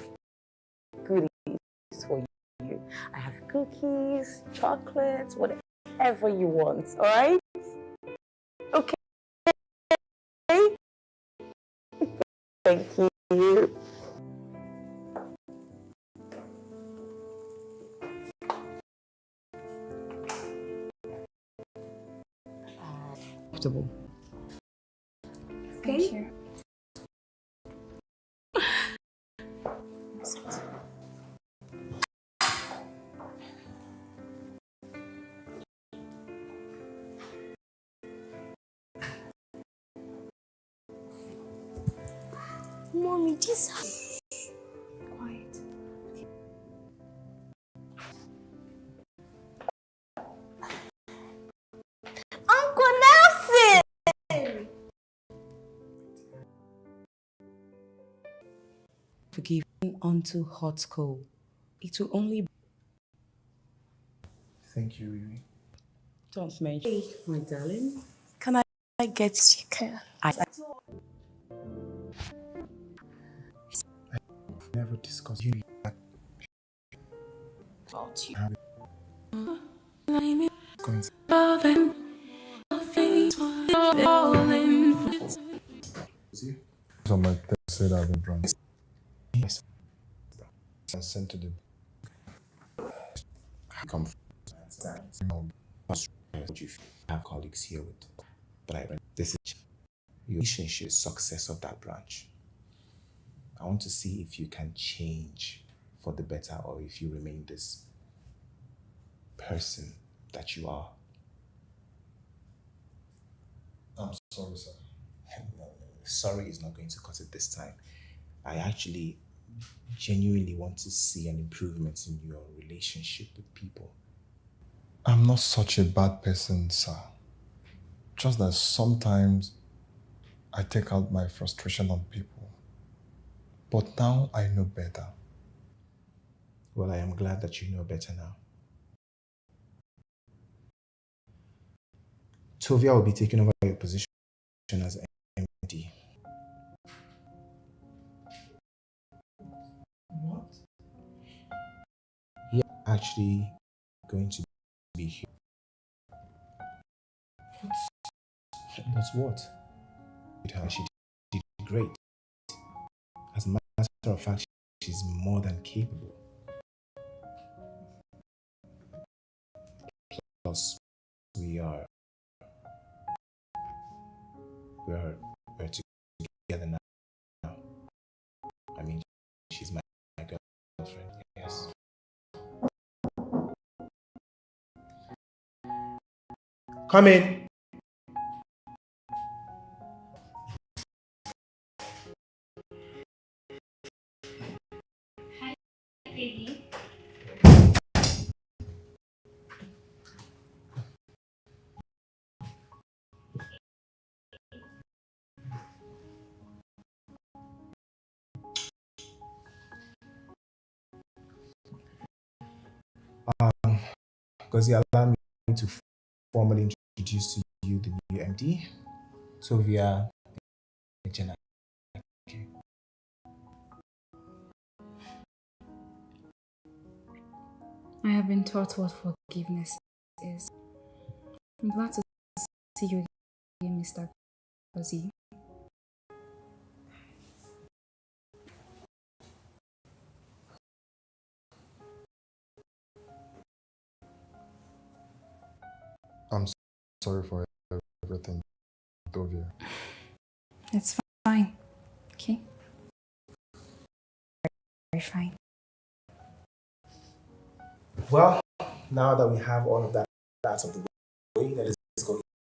goodies for you. I have cookies, chocolates, whatever you want. All right? Okay. Thank you. Comfortable. Thank you. Mommy, this. Quiet. Uncle Nelson! Forgive unto hot coal. It will only. Thank you, Riri. Don't mention. Hey, my darling. Can I get chicken? I've never discussed you about you. Going to So my text said I've been drunk. yes. And sent to the confronts. What you have colleagues here with, but this is your relationship success of that branch. I want to see if you can change for the better or if you remain this person that you are. I'm sorry, sir. Sorry is not going to cut it this time. I actually genuinely want to see an improvement in your relationship with people. I'm not such a bad person, sir. Just that sometimes I take out my frustration on people. But now I know better. Well, I am glad that you know better now. Tovia will be taking over your position as MD. What? You're actually going to be here. But what? With her, she did great. As a matter of fact, she's more than capable. Plus, we're together now. I mean, she's my girlfriend. Yes. Come in. Hi, baby. Because you allow me to formally introduce to you the new MD, Tovia. I have been taught what forgiveness is. I'm glad to see you again, Mr. Ezeh. sorry for everything, Tovia. It's fine. Okay? Very fine. Well, now that we have all of that out of the way, let us go